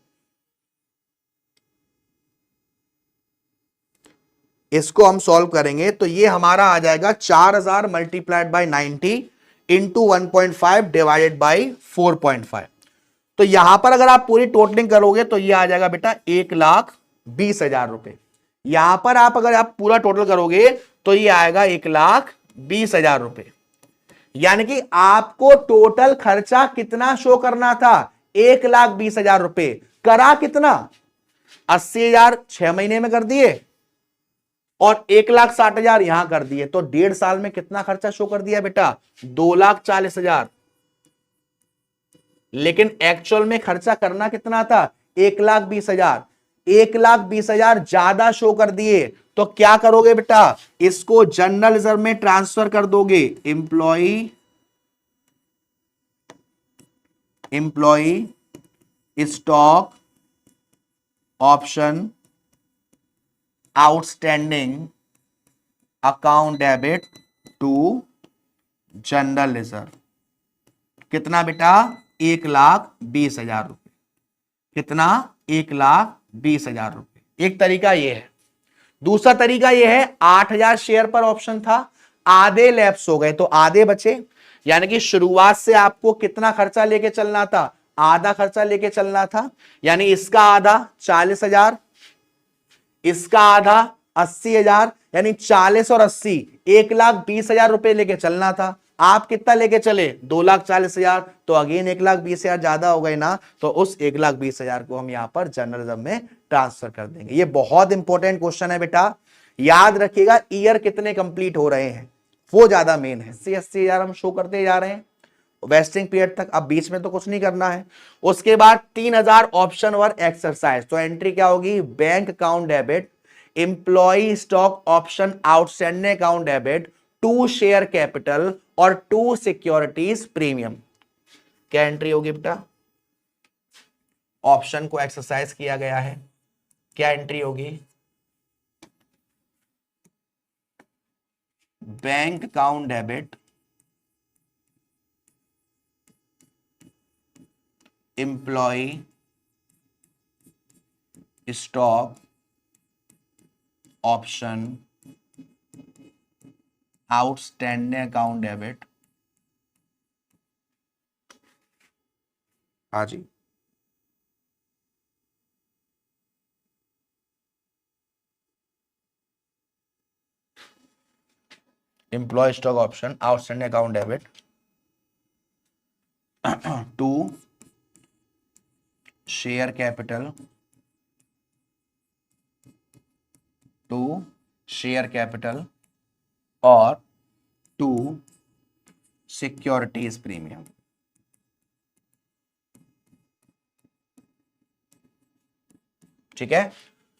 इसको हम सॉल्व करेंगे तो ये हमारा आ जाएगा 4,000 multiplied by 90 into 1.5 divided by 4.5। तो यहां पर अगर आप पूरी टोटलिंग करोगे तो ये आ जाएगा बेटा 1,20,000 रुपए। यहां पर आप अगर आप पूरा टोटल करोगे तो ये आएगा 1,20,000 रुपए। यानी कि आपको टोटल खर्चा कितना शो करना था? 1,20,000 रुपए। करा कितना? 80,000 6 महीने में कर दिए और 1,60,000 यहां कर दिए। तो 1.5 साल में कितना खर्चा शो कर दिया बेटा? 2,40,000। लेकिन एक्चुअल में खर्चा करना कितना था? 1,20,000। 1,20,000 ज्यादा शो कर दिए तो क्या करोगे बेटा? इसको जनरल रिजर्व में ट्रांसफर कर दोगे। Employee stock option outstanding account debit to general reserve. कितना बेटा? 1,20,000 रुपए। कितना? 1,20,000 रुपए। एक तरीका यह है। दूसरा तरीका यह है 8,000 शेयर पर ऑप्शन था, आधे लैप्स हो गए तो आधे बचे। यानी कि शुरुआत से आपको कितना खर्चा लेके चलना था? आधा खर्चा लेके चलना था। यानी इसका आधा 40,000, इसका आधा 80,000, यानी 40 और 80 1,20,000 रुपए लेके चलना था। आप कितना लेके चले 2,40,000, तो अगेन 1,20,000 ज्यादा हो गए ना, तो उस 1,20,000 को हम यहां पर जर्नलिज्म में ट्रांसफर कर देंगे। ये बहुत इंपॉर्टेंट क्वेश्चन है बेटा, याद रखिएगा ईयर कितने कंप्लीट हो रहे हैं वो ज्यादा मेन है। 80,000 हम शो करते जा रहे हैं वेस्टिंग पीरियड तक, अब बीच में तो कुछ नहीं करना है। उसके बाद 3,000 ऑप्शन वर एक्सरसाइज, तो एंट्री क्या होगी, bank account debit, employee stock option outstanding account debit, 2 share capital और 2 सिक्योरिटीज प्रीमियम। क्या एंट्री होगी बेटा, ऑप्शन को एक्सरसाइज किया गया है, क्या एंट्री होगी, bank account debit, employee stock option outstanding account debit. हाँ जी, employee stock option outstanding account debit, 2 share capital, 2 share capital और 2 सिक्योरिटीज प्रीमियम। ठीक है,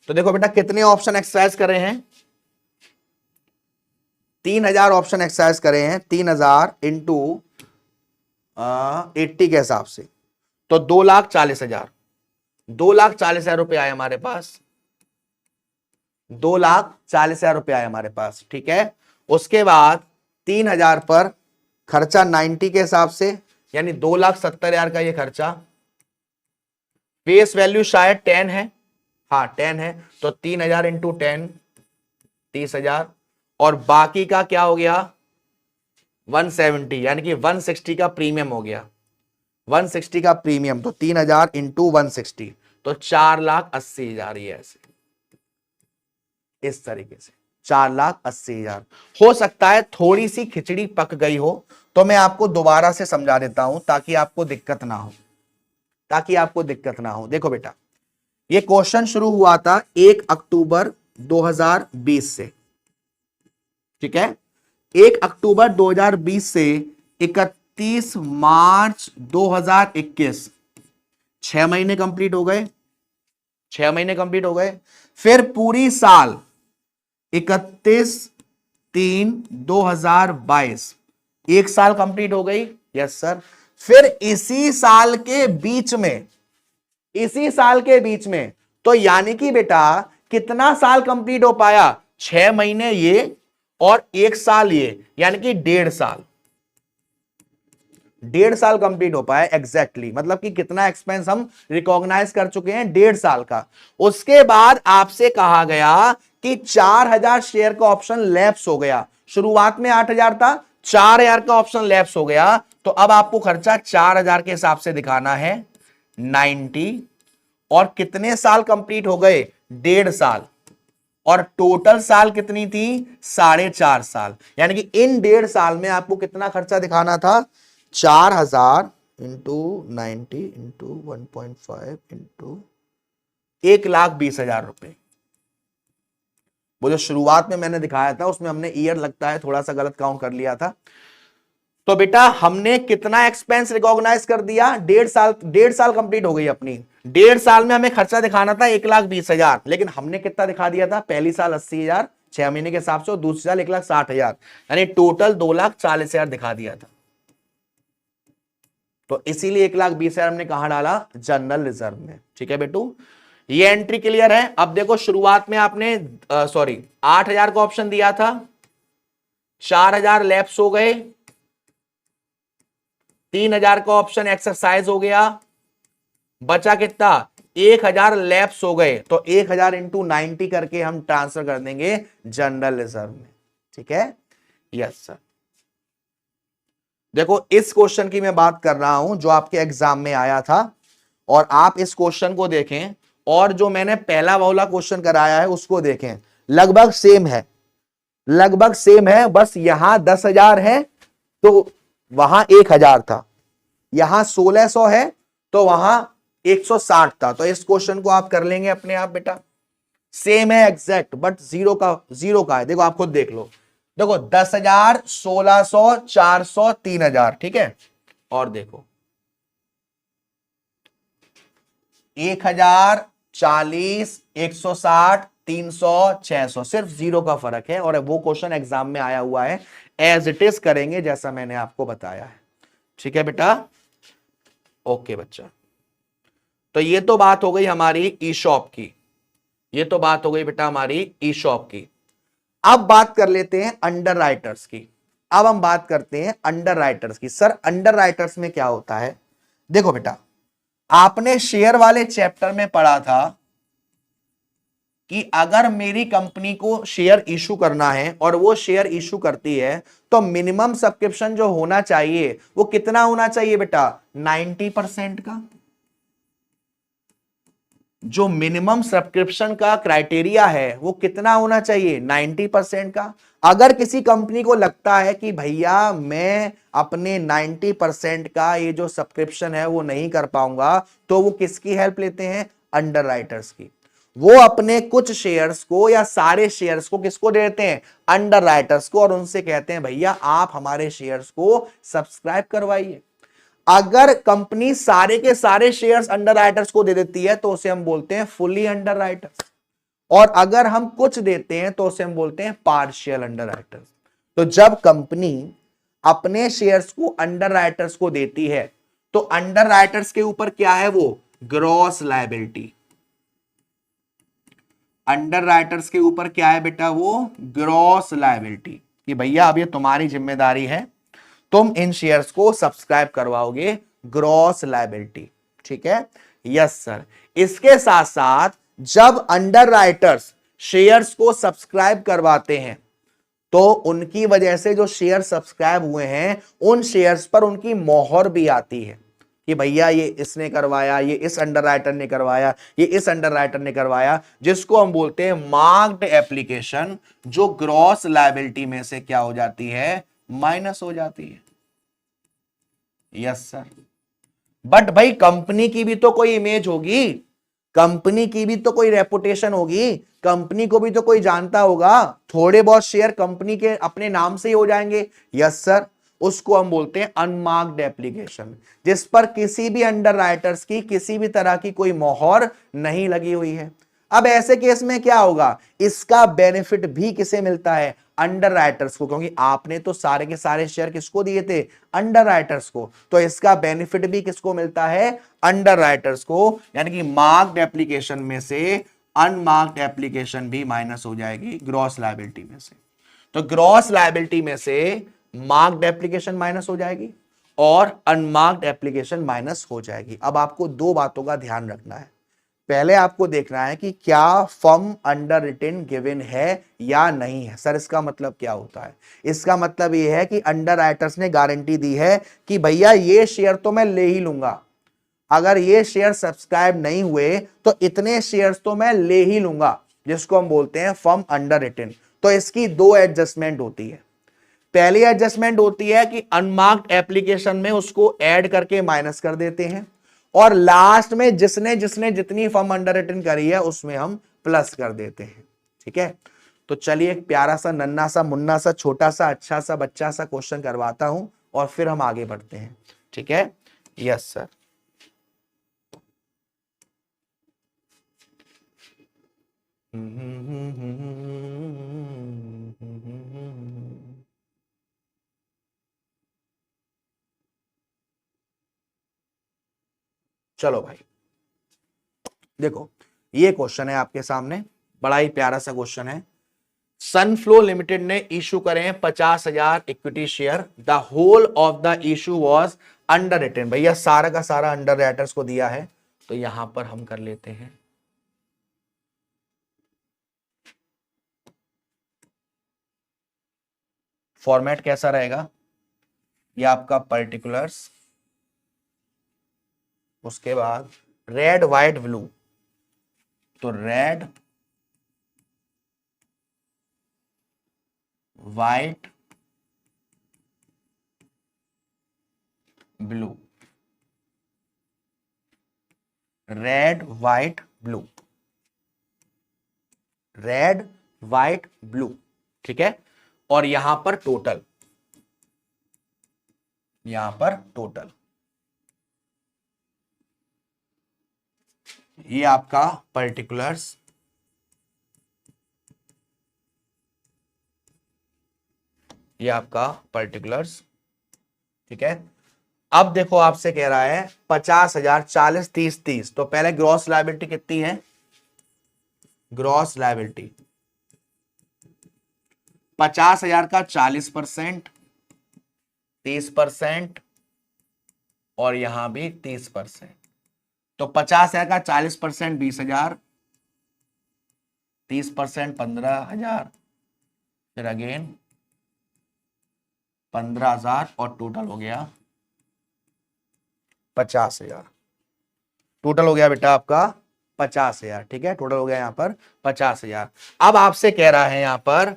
तो देखो बेटा कितने ऑप्शन एक्सरसाइज कर रहे हैं, 3,000 ऑप्शन एक्सरसाइज करे हैं, 3,000 इंटू 80 के हिसाब से, तो 2,40,000, 2,40,000 रुपए आए हमारे पास, 2,40,000 रुपए आए हमारे पास। ठीक है, उसके बाद 3,000 पर खर्चा 90 के हिसाब से, यानी 2,70,000 का ये खर्चा, फेस वैल्यू शायद 10 है, हाँ 10 है, तो 3,000 इंटू 10 30,000, और बाकी का क्या हो गया 170, यानी कि 160 का प्रीमियम हो गया, 160 का प्रीमियम, तो 3,000 इंटू 160, तो 4,80,000। ये ऐसे इस तरीके से 4,80,000। हो सकता है थोड़ी सी खिचड़ी पक गई हो, तो मैं आपको दोबारा से समझा देता हूं ताकि आपको दिक्कत ना हो, ताकि आपको दिक्कत ना हो। देखो बेटा, ये क्वेश्चन शुरू हुआ था 1 अक्टूबर 2020 से, ठीक है, 1 अक्टूबर 2020 से 31 मार्च 2021, 6 महीने कंप्लीट हो गए, 6 महीने कंप्लीट हो गए। फिर पूरी साल 31/3/2022, 1 साल कंप्लीट हो गई, यस सर। फिर इसी साल के बीच में, इसी साल के बीच में, तो यानी कि बेटा कितना साल कंप्लीट हो पाया, 6 महीने ये और 1 साल ये, यानी कि 1.5 साल, 1.5 साल कंप्लीट हो पाया एग्जैक्टली, मतलब कि कितना एक्सपेंस हम रिकॉग्नाइज कर चुके हैं, 1.5 साल का। उसके बाद आपसे कहा गया कि 4,000 शेयर का ऑप्शन लैप्स हो गया, शुरुआत में 8,000 था, 4,000 का ऑप्शन लैप्स हो गया, तो अब आपको खर्चा 4,000 के हिसाब से दिखाना है 90, और कितने साल कंप्लीट हो गए, 1.5 साल, और टोटल साल कितनी थी, 4.5 साल, यानी कि इन 1.5 साल में आपको कितना खर्चा दिखाना था, 4,000 इंटू 90 इंटू 1.5 इंटू 1,20,000 रुपए। वो जो शुरुआत में मैंने दिखाया था उसमें हमने ईयर लगता है थोड़ा सा गलत काउंट कर लिया था। तो बेटा हमने कितना एक्सपेंस रिकॉग्नाइज कर दिया, 1.5 साल कंप्लीट हो गई अपनी, 1.5 साल में हमें खर्चा दिखाना था 1,20,000, लेकिन हमने कितना दिखा दिया था, पहली साल 80,000 6 महीने के हिसाब से, और दूसरी साल 1,60,000, यानी टोटल 2,40,000 दिखा दिया था। तो इसीलिए 1,20,000 हमने कहां डाला, जनरल रिजर्व में। ठीक है बेटू, ये एंट्री क्लियर है। अब देखो शुरुआत में आपने 8,000 का ऑप्शन दिया था, 4,000 लैप्स हो गए, 3,000 का ऑप्शन एक्सरसाइज हो गया, बचा कितना, 1,000 लैप्स हो गए, तो 1,000 इंटू 90 करके हम ट्रांसफर कर देंगे जनरल रिजर्व में। ठीक है, यस सर। देखो इस क्वेश्चन की मैं बात कर रहा हूं जो आपके एग्जाम में आया था, और आप इस क्वेश्चन को देखें और जो मैंने पहला वाला क्वेश्चन कराया है उसको देखें, लगभग सेम है, लगभग सेम है, बस यहां 10,000 है तो वहां 1000 था, यहां 1600 है, तो वहां 160 था। तो इस क्वेश्चन को आप कर लेंगे अपने आप बेटा, सेम है एग्जैक्ट, बट जीरो का है। देखो आप खुद देख लो, देखो 10,000, 1600, 400, 3000, ठीक है। और देखो 1000, 40, 160, 300, 600, सिर्फ जीरो का फर्क है। और वो क्वेश्चन एग्जाम में आया हुआ है, एज इट इज करेंगे जैसा मैंने आपको बताया है, ठीक है बेटा। ओके बच्चा, तो ये तो बात हो गई हमारी ई शॉप की, ये तो बात हो गई बेटा हमारी ई शॉप की। अब बात कर लेते हैं अंडर राइटर्स की। अब हम बात करते हैं अंडर राइटर्स की। सर अंडर राइटर्स में क्या होता है? देखो बेटा, आपने शेयर वाले चैप्टर में पढ़ा था कि अगर मेरी कंपनी को शेयर इशू करना है और वो शेयर इशू करती है, तो मिनिमम सब्सक्रिप्शन जो होना चाहिए वो कितना होना चाहिए बेटा? 90% का। जो मिनिमम सब्सक्रिप्शन का क्राइटेरिया है वो कितना होना चाहिए? 90% का। अगर किसी कंपनी को लगता है कि भैया मैं अपने 90% का ये जो सब्सक्रिप्शन है वो नहीं कर पाऊंगा, तो वो किसकी हेल्प लेते हैं? अंडर राइटर्स की। वो अपने कुछ शेयर्स को या सारे शेयर्स को किसको देते हैं? अंडर राइटर्स को, और उनसे कहते हैं भैया आप हमारे शेयर्स को सब्सक्राइब करवाइए। अगर कंपनी सारे के सारे शेयर्स अंडर राइटर्स को दे देती है तो उसे हम बोलते हैं फुली अंडर राइटर्स, और अगर हम कुछ देते हैं तो उसे हम बोलते हैं पार्शियल अंडर राइटर्स। तो जब कंपनी अपने शेयर्स को अंडर राइटर्स को देती है, तो अंडर राइटर्स के ऊपर क्या है? वो ग्रॉस लायबिलिटी। अंडर राइटर्स के ऊपर क्या है बेटा? वो ग्रॉस लायबिलिटी, कि भैया अब ये तुम्हारी जिम्मेदारी है, तुम इन शेयर्स को सब्सक्राइब करवाओगे, ग्रॉस लायबिलिटी, ठीक है। Yes sir. इसके साथ साथ जब अंडर राइटर्स शेयर्स को सब्सक्राइब करवाते हैं, तो उनकी वजह से जो शेयर सब्सक्राइब हुए हैं उन शेयर्स पर उनकी मोहर भी आती है कि भैया ये इसने करवाया, ये इस अंडर राइटर ने करवाया, ये इस अंडर राइटर ने करवाया, जिसको हम बोलते हैं मार्क्ड एप्लीकेशन, जो ग्रॉस लायबिलिटी में से क्या हो जाती है? माइनस हो जाती है। Yes sir. बट भाई कंपनी की भी तो कोई इमेज होगी, कंपनी की भी तो कोई रेपुटेशन होगी, कंपनी को भी तो कोई जानता होगा। थोड़े बहुत शेयर कंपनी के अपने नाम से ही हो जाएंगे। Yes sir. उसको हम बोलते हैं अनमार्क्ड एप्लीकेशन, जिस पर किसी भी अंडर राइटर्स की किसी भी तरह की कोई मोहर नहीं लगी हुई है। अब ऐसे केस में क्या होगा? इसका बेनिफिट भी किसे मिलता है? अंडर राइटर्स को, क्योंकि आपने तो सारे के सारे शेयर किसको दिए थे? अंडर राइटर्स को। तो इसका बेनिफिट भी किसको मिलता है? अंडर राइटर्स को। यानी कि मार्क्ड एप्लीकेशन में से अनमार्क्ड एप्लीकेशन भी माइनस हो जाएगी ग्रॉस लायबिलिटी में से। तो ग्रॉस लायबिलिटी में से मार्क्ड एप्लीकेशन माइनस हो जाएगी और अनमार्क्ड एप्लीकेशन माइनस हो जाएगी। अब आपको दो बातों का ध्यान रखना है। पहले आपको देखना है कि क्या फर्म अंडर रिटेन गिवन है या नहीं है। सर इसका मतलब क्या होता है? इसका मतलब यह है कि अंडर राइटर्स ने गारंटी दी है कि भैया ये शेयर तो मैं ले ही लूंगा, अगर ये शेयर सब्सक्राइब नहीं हुए तो इतने शेयर्स तो मैं ले ही लूंगा, जिसको हम बोलते हैं फर्म अंडर रिटेन। तो इसकी दो एडजस्टमेंट होती है। पहली एडजस्टमेंट होती है कि अनमार्क्ड एप्लीकेशन में उसको ऐड करके माइनस कर देते हैं, और लास्ट में जिसने जिसने जितनी फर्म अंडर रिटन करी है उसमें हम प्लस कर देते हैं, ठीक है। तो चलिए एक प्यारा सा नन्ना सा मुन्ना सा छोटा सा अच्छा सा बच्चा सा क्वेश्चन करवाता हूं और फिर हम आगे बढ़ते हैं, ठीक है। Yes sir. चलो भाई देखो, ये क्वेश्चन है आपके सामने, बड़ा ही प्यारा सा क्वेश्चन है। सनफ्लो लिमिटेड ने इशू करे 50,000 equity share, the whole of the issue was underwritten. भैया सारा का सारा अंडर राइटर्स को दिया है, तो यहां पर हम कर लेते हैं फॉर्मेट कैसा रहेगा? ये आपका पर्टिकुलर्स, उसके बाद रेड व्हाइट ब्लू, तो red white blue, red white blue, red white blue, ठीक है। और यहां पर टोटल, यहां पर टोटल, ये आपका पर्टिकुलर्स, ये आपका पर्टिकुलर्स, ठीक है। अब देखो आपसे कह रहा है 50,000, 40, 30, 30, तो पहले ग्रॉस लायबिलिटी कितनी है, ग्रॉस लायबिलिटी 50,000 का 40%, 30% और यहां भी 30%। तो 50,000 का 40% 20,000, 30% 15,000, फिर अगेन 15,000 और टोटल हो गया 50,000। टोटल हो गया बेटा आपका 50,000, ठीक है। टोटल हो गया यहां पर 50,000। अब आपसे कह रहा है यहां पर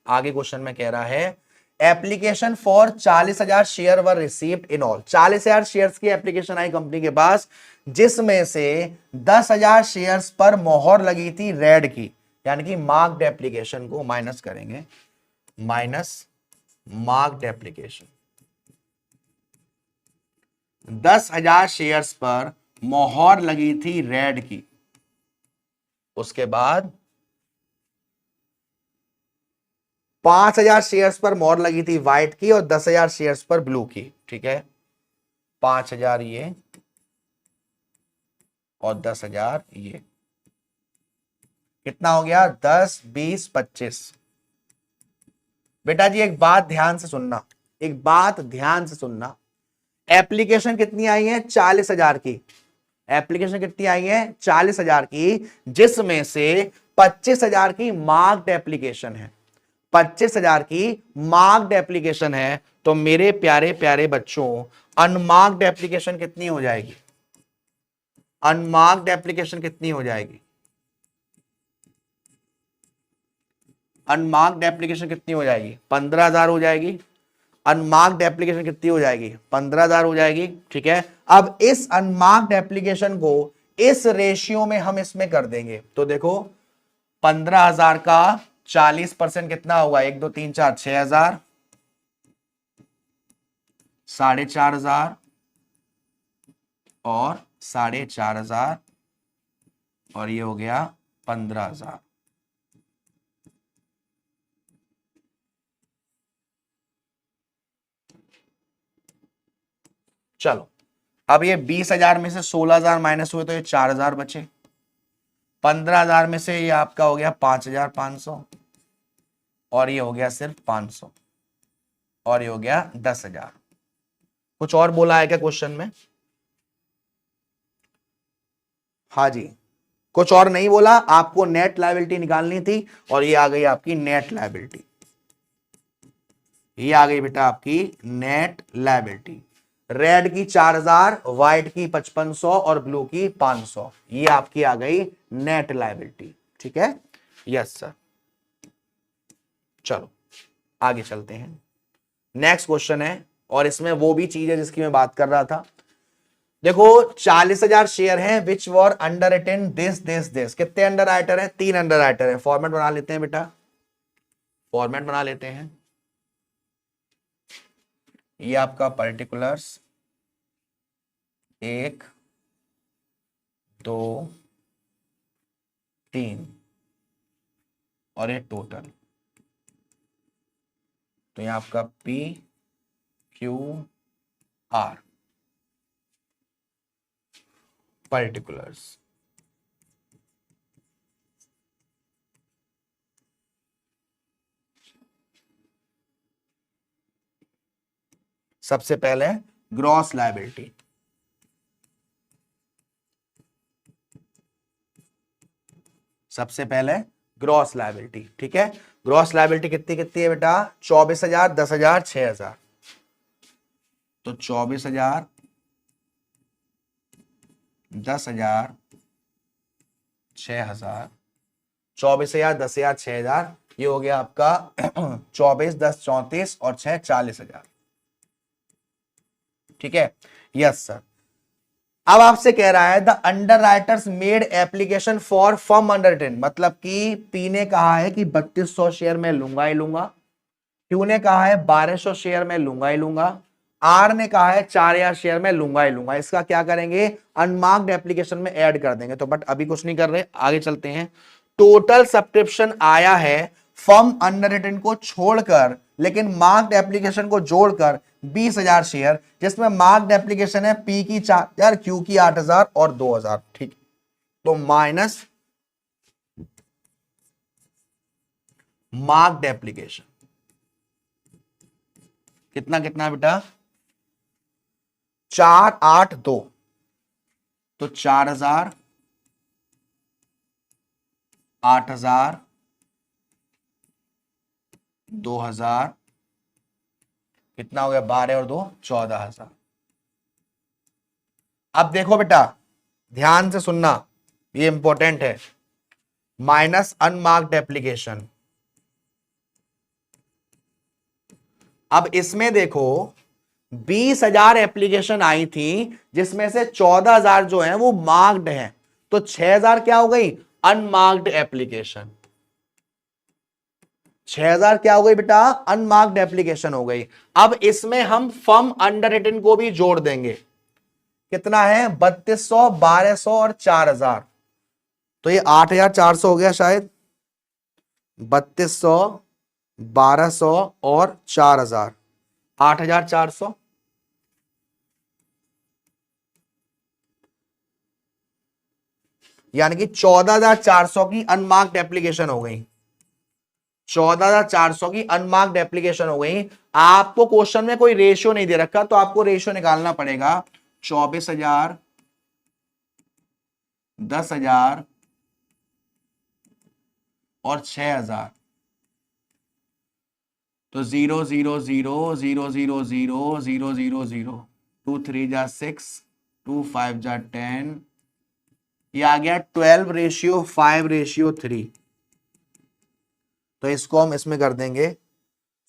आगे क्वेश्चन में कह रहा है application for 40,000 share were received in all. 40,000 shares की एप्लीकेशन आई कंपनी के पास, जिसमें से 10,000 शेयर्स पर मोहर लगी थी रेड की, यानी कि मार्क्ड एप्लीकेशन को माइनस करेंगे, माइनस मार्क्ड एप्लीकेशन। 10,000 शेयर्स पर मोहर लगी थी रेड की, उसके बाद 5,000 शेयर्स पर मोहर लगी थी व्हाइट की और 10,000 शेयर्स पर ब्लू की, ठीक है। 5,000 ये और 10,000 ये, कितना हो गया 10, 20, 25। बेटा जी एक बात ध्यान से सुनना, एक बात ध्यान से सुनना, एप्लीकेशन कितनी आई है 40,000 की, एप्लीकेशन कितनी आई है 40,000 की, जिसमें से 25,000 की मार्क्ड एप्लीकेशन है, 25,000 की मार्क्ड एप्लीकेशन है। तो मेरे प्यारे प्यारे बच्चों अनमार्क्ड एप्लीकेशन कितनी हो जाएगी, अनमार्क्ड एप्लीकेशन कितनी हो जाएगी, अनमार्क्ड एप्लीकेशन कितनी हो जाएगी 15,000 हो जाएगी। अनमार्क्ड एप्लीकेशन कितनी हो जाएगी 15,000 हो जाएगी, ठीक है। अब इस अनमार्क्ड एप्लीकेशन को इस रेशियो में हम इसमें कर देंगे, तो देखो 15,000 का 40% कितना होगा 1, 2, 3, 4, 6,000, 4,500 और 4,500 और ये हो गया 15,000। चलो अब ये 20,000 में से 16,000 माइनस हुए तो ये 4,000 बचे। 15,000 में से ये आपका हो गया 5,500 और ये हो गया सिर्फ 500 और ये हो गया 10,000। कुछ और बोला है क्या क्वेश्चन में? हाँ जी, कुछ और नहीं बोला, आपको नेट लायबिलिटी निकालनी थी और ये आ गई आपकी नेट लायबिलिटी, ये आ गई बेटा आपकी नेट लायबिलिटी। रेड की 4,000, व्हाइट की 5,500 और ब्लू की 500, ये आपकी आ गई नेट लायबिलिटी, ठीक है। Yes sir. चलो आगे चलते हैं, नेक्स्ट क्वेश्चन है और इसमें वो भी चीज है जिसकी मैं बात कर रहा था। देखो 40,000 शेयर हैं विच वर अंडर रिटन दिस। कितने अंडर राइटर है 3 अंडर राइटर है। फॉर्मेट बना लेते हैं बेटा, फॉर्मेट बना लेते हैं। ये आपका पर्टिकुलर्स 1, 2, 3 और ये टोटल, तो ये आपका P Q R पर्टिकुलर्स। सबसे पहले ग्रॉस लायबिलिटी, सबसे पहले ग्रॉस लायबिलिटी, ठीक है। ग्रॉस लायबिलिटी कितनी कितनी है बेटा 24,000, 10,000, 6,000। तो 24,000, 10,000, 6,000, 24,000, 10,000, 6,000, ये हो गया आपका 24, 10, 34 और 6, 40,000। ठीक है, यस सर। अब आपसे कह रहा है the under writers made application for firm under 10, मतलब कि पी ने कहा है कि 3200 शेयर में लूंगा ही लूंगा, क्यू ने कहा है 1200 शेयर में लूंगा ही लूंगा, आर ने कहा है 4000 शेयर में लूंगा ही लूंगा। इसका क्या करेंगे, अनमार्क्ड एप्लीकेशन में ऐड कर देंगे। तो बट अभी कुछ नहीं कर रहे, आगे चलते हैं। टोटल सब्सक्रिप्शन आया है फर्म अंडर रिटन को छोड़कर, लेकिन मार्क्ड एप्लीकेशन को जोड़कर 20,000 शेयर, जिसमें मार्क्ड एप्लीकेशन है पी की 4000, क्यू की 8000 और 2000। ठीक, तो माइनस मार्क्ड एप्लीकेशन कितना कितना बेटा, 482, तो 4000, 8000, 2000, कितना हो गया, 12 और 2 14,000। अब देखो बेटा, ध्यान से सुनना, ये इंपॉर्टेंट है। माइनस अनमार्क्ड एप्लीकेशन, अब इसमें देखो 20,000 एप्लीकेशन आई थी, जिसमें से 14,000 जो है वो मार्क्ड है, तो 6,000 क्या हो गई, अनमार्क्ड एप्लीकेशन। 6,000 क्या हो गई बेटा, अनमार्क्ड एप्लीकेशन हो गई। अब इसमें हम फर्म अंडर रिटन को भी जोड़ देंगे, कितना है, 3200, 1200 और 4,000, तो ये 8,400 हो गया शायद, 3200, 1200 और 4,000, 8,400। यानी कि 14,400 की अनमार्क्ड एप्लीकेशन हो गई, 14,400 की अनमार्क्ड एप्लीकेशन हो गई। आपको क्वेश्चन में कोई रेशियो नहीं दे रखा, तो आपको रेशियो निकालना पड़ेगा। 24,000, 10,000 और 6,000, तो 0 0 0 0 0 0 0 0 0, 2 3 जा 6, 2 5 जा 10, ये आ गया 12:5:3। तो इसको हम इसमें कर देंगे,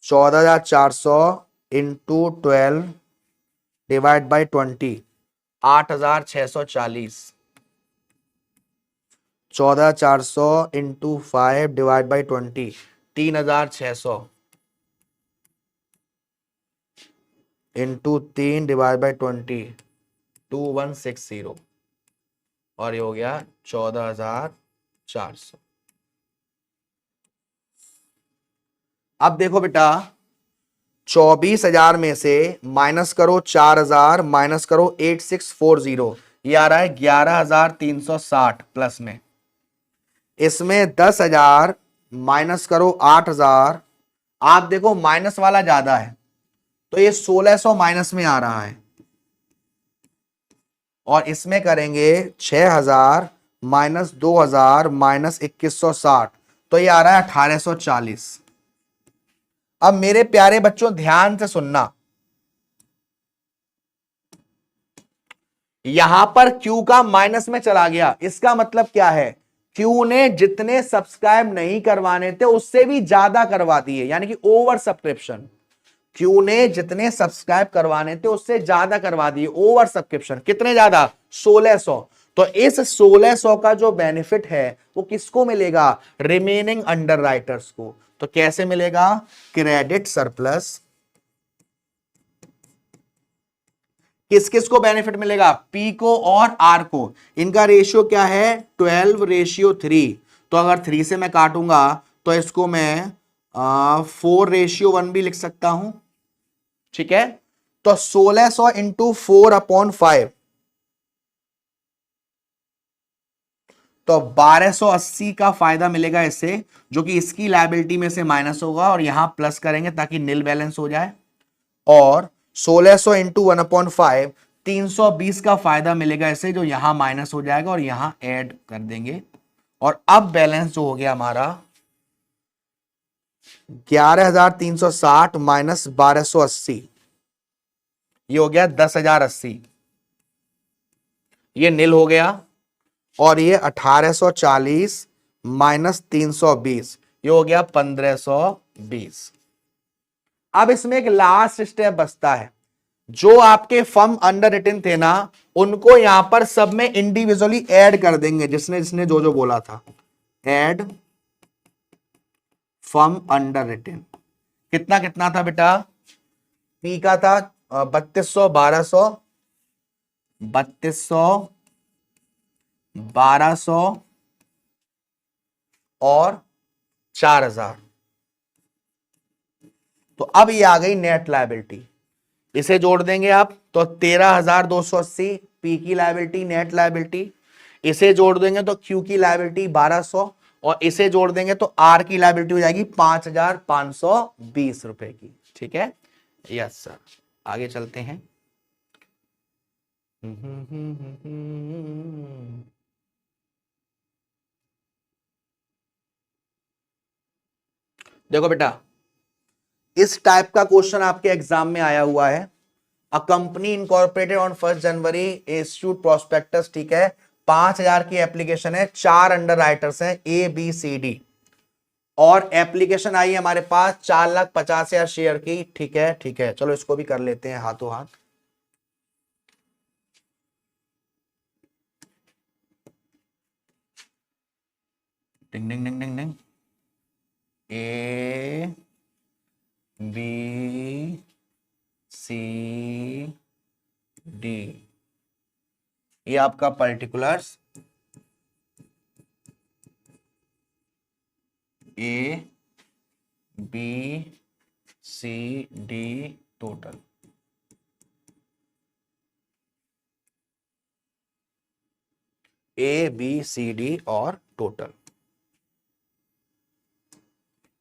14,400 into 12 divide by 20, 8,640। 14,400 into 5 divide by 20, 3,600 into 3 divide by 20, 2160, और ये हो गया 14,400। अब देखो बेटा, 24,000 में से माइनस करो 4,000, माइनस करो 8640, ये आ रहा है 11,360 प्लस में। इसमें 10,000 माइनस करो 8,000, आप देखो माइनस वाला ज्यादा है, तो ये 1,600 माइनस में आ रहा है, और इसमें करेंगे 6,000 माइनस 2,000 माइनस 2,160, तो ये आ रहा है 1,840। अब मेरे प्यारे बच्चों ध्यान से सुनना, यहां पर Q का माइनस में चला गया, इसका मतलब क्या है, Q ने जितने सब्सक्राइब नहीं करवाने थे उससे भी ज्यादा करवा दिए, यानी कि ओवर सब्सक्रिप्शन। Q ने जितने सब्सक्राइब करवाने थे उससे ज्यादा करवा दिए, ओवर सब्सक्रिप्शन। कितने ज्यादा, 1,600। तो इस 1,600 का जो बेनिफिट है वो किसको मिलेगा, रिमेनिंग अंडर राइटर्स को। तो कैसे मिलेगा, क्रेडिट सरप्लस, किस किस को बेनिफिट मिलेगा, P को और R को। इनका रेशियो क्या है, 12:3। तो अगर 3 से मैं काटूंगा तो इसको मैं 4:1 भी लिख सकता हूं, ठीक है। तो 1,600 इंटू 4/5, तो 1,280 का फायदा मिलेगा इससे, जो कि इसकी लायबिलिटी में से माइनस होगा, और यहां प्लस करेंगे ताकि नील बैलेंस हो जाए। और 1,600 इंटू 1/5, 320 का फायदा मिलेगा इसे, जो यहां माइनस हो जाएगा और यहां ऐड कर देंगे। और अब बैलेंस जो हो गया हमारा 11,360 माइनस 1,280, ये हो गया 10,080, ये नील हो गया। और ये 1,840 माइनस 320, ये हो गया 1,520। अब इसमें एक लास्ट स्टेप बचता है, जो आपके फर्म अंडर रिटन थे ना, उनको यहां पर सब में इंडिविजुअली ऐड कर देंगे, जिसने जिसने जो जो बोला था। Add firm underwritten. कितना कितना था बेटा? पी का था 3200, 1200, 3200, 1200 और 4000। तो अब ये आ गई नेट लायबिलिटी। इसे जोड़ देंगे आप तो 13,280 पी की लायबिलिटी, नेट लायबिलिटी। इसे जोड़ देंगे तो क्यू की लायबिलिटी 1200, और इसे जोड़ देंगे तो आर की लायबिलिटी हो जाएगी 5,520 रुपए की। ठीक है, यस सर। आगे चलते हैं। देखो बेटा, इस टाइप का क्वेश्चन आपके एग्जाम में आया हुआ है। A company incorporated on 1 January issued prospectus. ठीक है, 5,000 की एप्लीकेशन है, 4 अंडर राइटर्स हैं ए बी सी डी, और एप्लीकेशन आई है हमारे पास 4,50,000 शेयर की। ठीक है, ठीक है, चलो इसको भी कर लेते हैं हाथों हाथ। डिंग डिंग डिंग डिंग डिंग। ए बी सी डी, ये आपका particulars A B C D total. A B C D और total,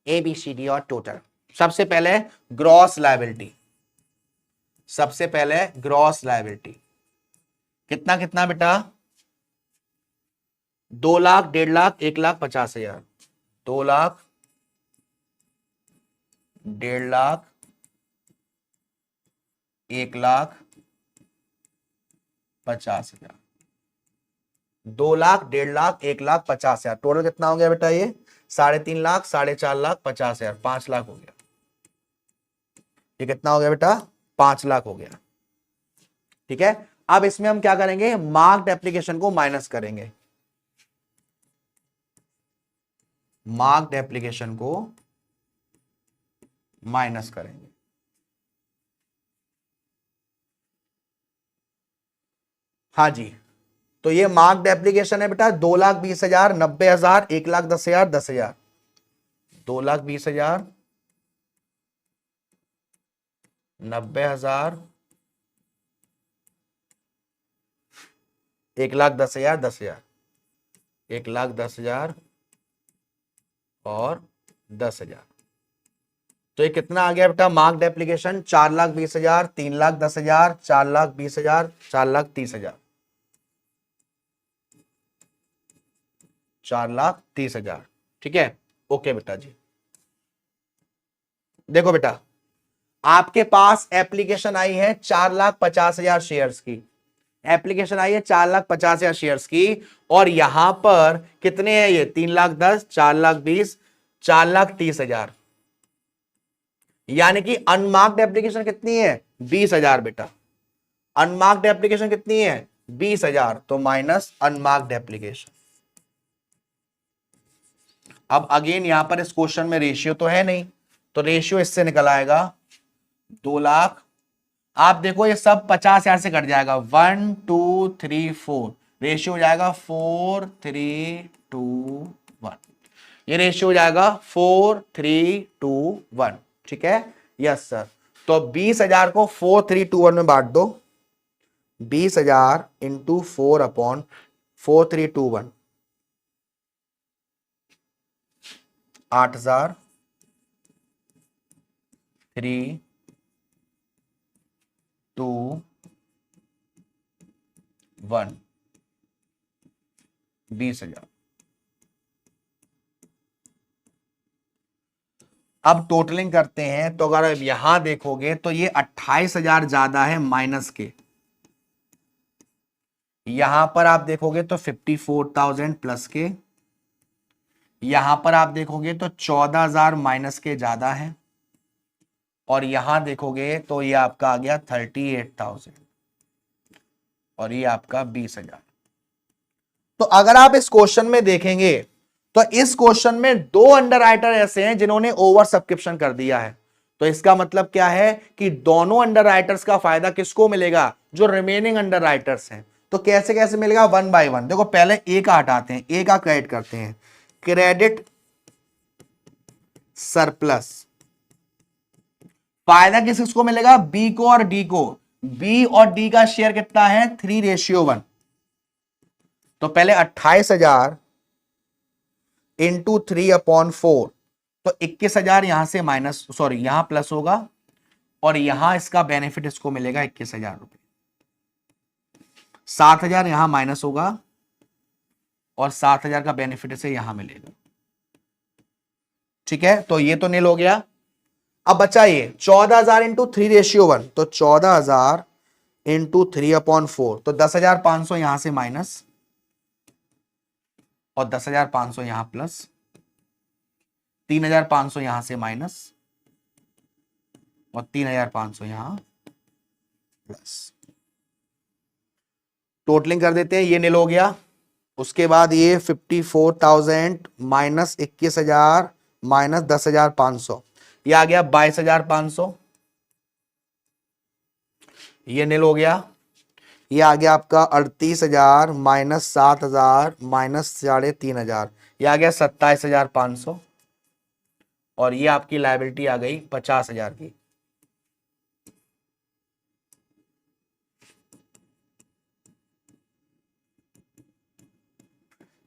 A B C D और टोटल। सबसे पहले ग्रॉस लायबिलिटी, सबसे पहले ग्रॉस लायबिलिटी कितना कितना बेटा? 2 लाख, 1.5 लाख, 1,50,000। 2 लाख, 1.5 लाख, 1,50,000। 2 लाख, 1.5 लाख, 1,50,000, टोटल कितना हो गया बेटा? ये 3.5 लाख, 4.5 लाख, 50,000, 5 लाख हो गया। ये कितना हो गया बेटा? 5 लाख हो गया। ठीक है, अब इसमें हम क्या करेंगे? मार्क्ड एप्लीकेशन को माइनस करेंगे। मार्क्ड एप्लीकेशन को माइनस करेंगे। हाँ जी, तो ये मार्क्ड एप्लीकेशन है बेटा 2,20,000, 90,000, 1,10,000, 10,000। 2,20,000, 90,000, 1,10,000, 10,000, 1,10,000 और 10,000। तो ये कितना आ गया बेटा मार्क्ड एप्लीकेशन? 4,20,000, 3,10,000, 4,20,000, 4,30,000, 4,30,000। ठीक है, ओके बेटा जी। देखो बेटा, आपके पास एप्लीकेशन आई है 4,50,000 शेयर्स की। एप्लीकेशन आई है 4,50,000 शेयर्स की, और यहां पर कितने हैं? ये 3,10,000, 4,20,000, 4,30,000। यानी कि अनमार्क्ड एप्लीकेशन कितनी है? 20,000 बेटा। अनमार्क्ड एप्लीकेशन कितनी है? 20,000, तो माइनस अनमार्क्ड एप्लीकेशन। अब अगेन यहां पर इस क्वेश्चन में रेशियो तो है नहीं, तो रेशियो इससे निकल आएगा 2 लाख। आप देखो ये सब 50,000 से कट जाएगा, 1 2 3 4, रेशियो हो जाएगा 4 3 2 1। ये रेशियो हो जाएगा 4 3 2 1। ठीक है, यस सर। तो 20,000 को 4 3 2 1 में बांट दो। 20,000 इंटू 4 अपॉन 4 3 2 1, 8,000, 3 2 1, 20,000। अब टोटलिंग करते हैं, तो अगर अब यहां देखोगे तो ये 28,000 ज्यादा है माइनस के। यहां पर आप देखोगे तो 54,000 प्लस के। यहां पर आप देखोगे तो 14,000 माइनस के ज्यादा है, और यहां देखोगे तो ये आपका आ गया 38,000 और ये आपका 20,000। तो अगर आप इस क्वेश्चन में देखेंगे तो इस क्वेश्चन में 2 अंडर राइटर ऐसे हैं जिन्होंने ओवर सब्सक्रिप्शन कर दिया है। तो इसका मतलब क्या है कि दोनों अंडर राइटर्स का फायदा किसको मिलेगा? जो रिमेनिंग अंडर राइटर्स हैं। तो कैसे कैसे मिलेगा? 1 बाय 1। देखो पहले ए का हटाते हैं, ए का क्रेडिट करते हैं। क्रेडिट सरप्लस, फायदा किसको मिलेगा? बी को और डी को। बी और डी का शेयर कितना है? 3:1। तो पहले 28,000 इंटू 3/4, तो 21,000 यहां से माइनस, सॉरी यहां प्लस होगा और यहां इसका बेनिफिट इसको मिलेगा 21,000 रुपए। 7,000 यहां माइनस होगा और 7,000 का बेनिफिट इसे यहां मिलेगा। ठीक है, तो ये तो नील हो गया। अब बचा ये 14,000 इंटू 3:1, तो 14,000 इंटू 3/4, तो 10,500 यहां से माइनस और 10,500 यहां प्लस, 3,500 यहां से माइनस और 3,500 यहां प्लस। टोटलिंग कर देते हैं, ये नील हो गया। उसके बाद ये 54,000 माइनस 21,000 माइनस 10,500, ये आ गया 22,500, ये नील हो गया। ये आ गया आपका 38,000 माइनस 7,000 माइनस 3,500, ये आ गया 27,500 और ये आपकी लायबिलिटी आ गई 50,000 की।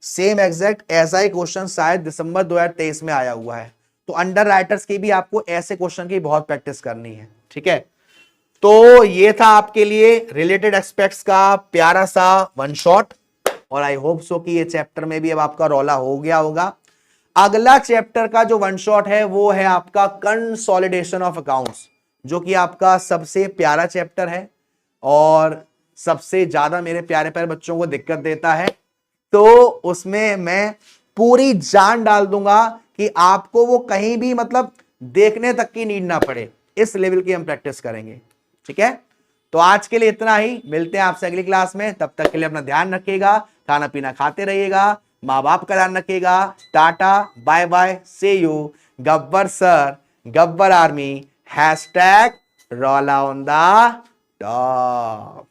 सेम एग्जैक्ट ऐसा ही क्वेश्चन शायद दिसंबर 2023 में आया हुआ है। तो अंडर राइटर्स की भी आपको ऐसे क्वेश्चन की बहुत प्रैक्टिस करनी है। ठीक है, तो ये था आपके लिए रिलेटेड एस्पेक्ट्स का प्यारा सा वन शॉट और आई होप सो कि ये चैप्टर में भी अब आपका रौला हो गया होगा। अगला चैप्टर का जो वन शॉट है वो है आपका कंसोलिडेशन ऑफ अकाउंट्स, जो कि आपका सबसे प्यारा चैप्टर है और सबसे ज्यादा मेरे प्यारे प्यारे बच्चों को दिक्कत देता है। तो उसमें मैं पूरी जान डाल दूंगा कि आपको वो कहीं भी मतलब देखने तक की नीड ना पड़े, इस लेवल की हम प्रैक्टिस करेंगे। ठीक है, तो आज के लिए इतना ही, मिलते हैं आपसे अगली क्लास में। तब तक के लिए अपना ध्यान रखिएगा, खाना पीना खाते रहिएगा, माँ बाप का ध्यान रखिएगा। टाटा बाय बाय, से you. Gabbar sir, Gabbar army, #रौला ऑन द टॉप।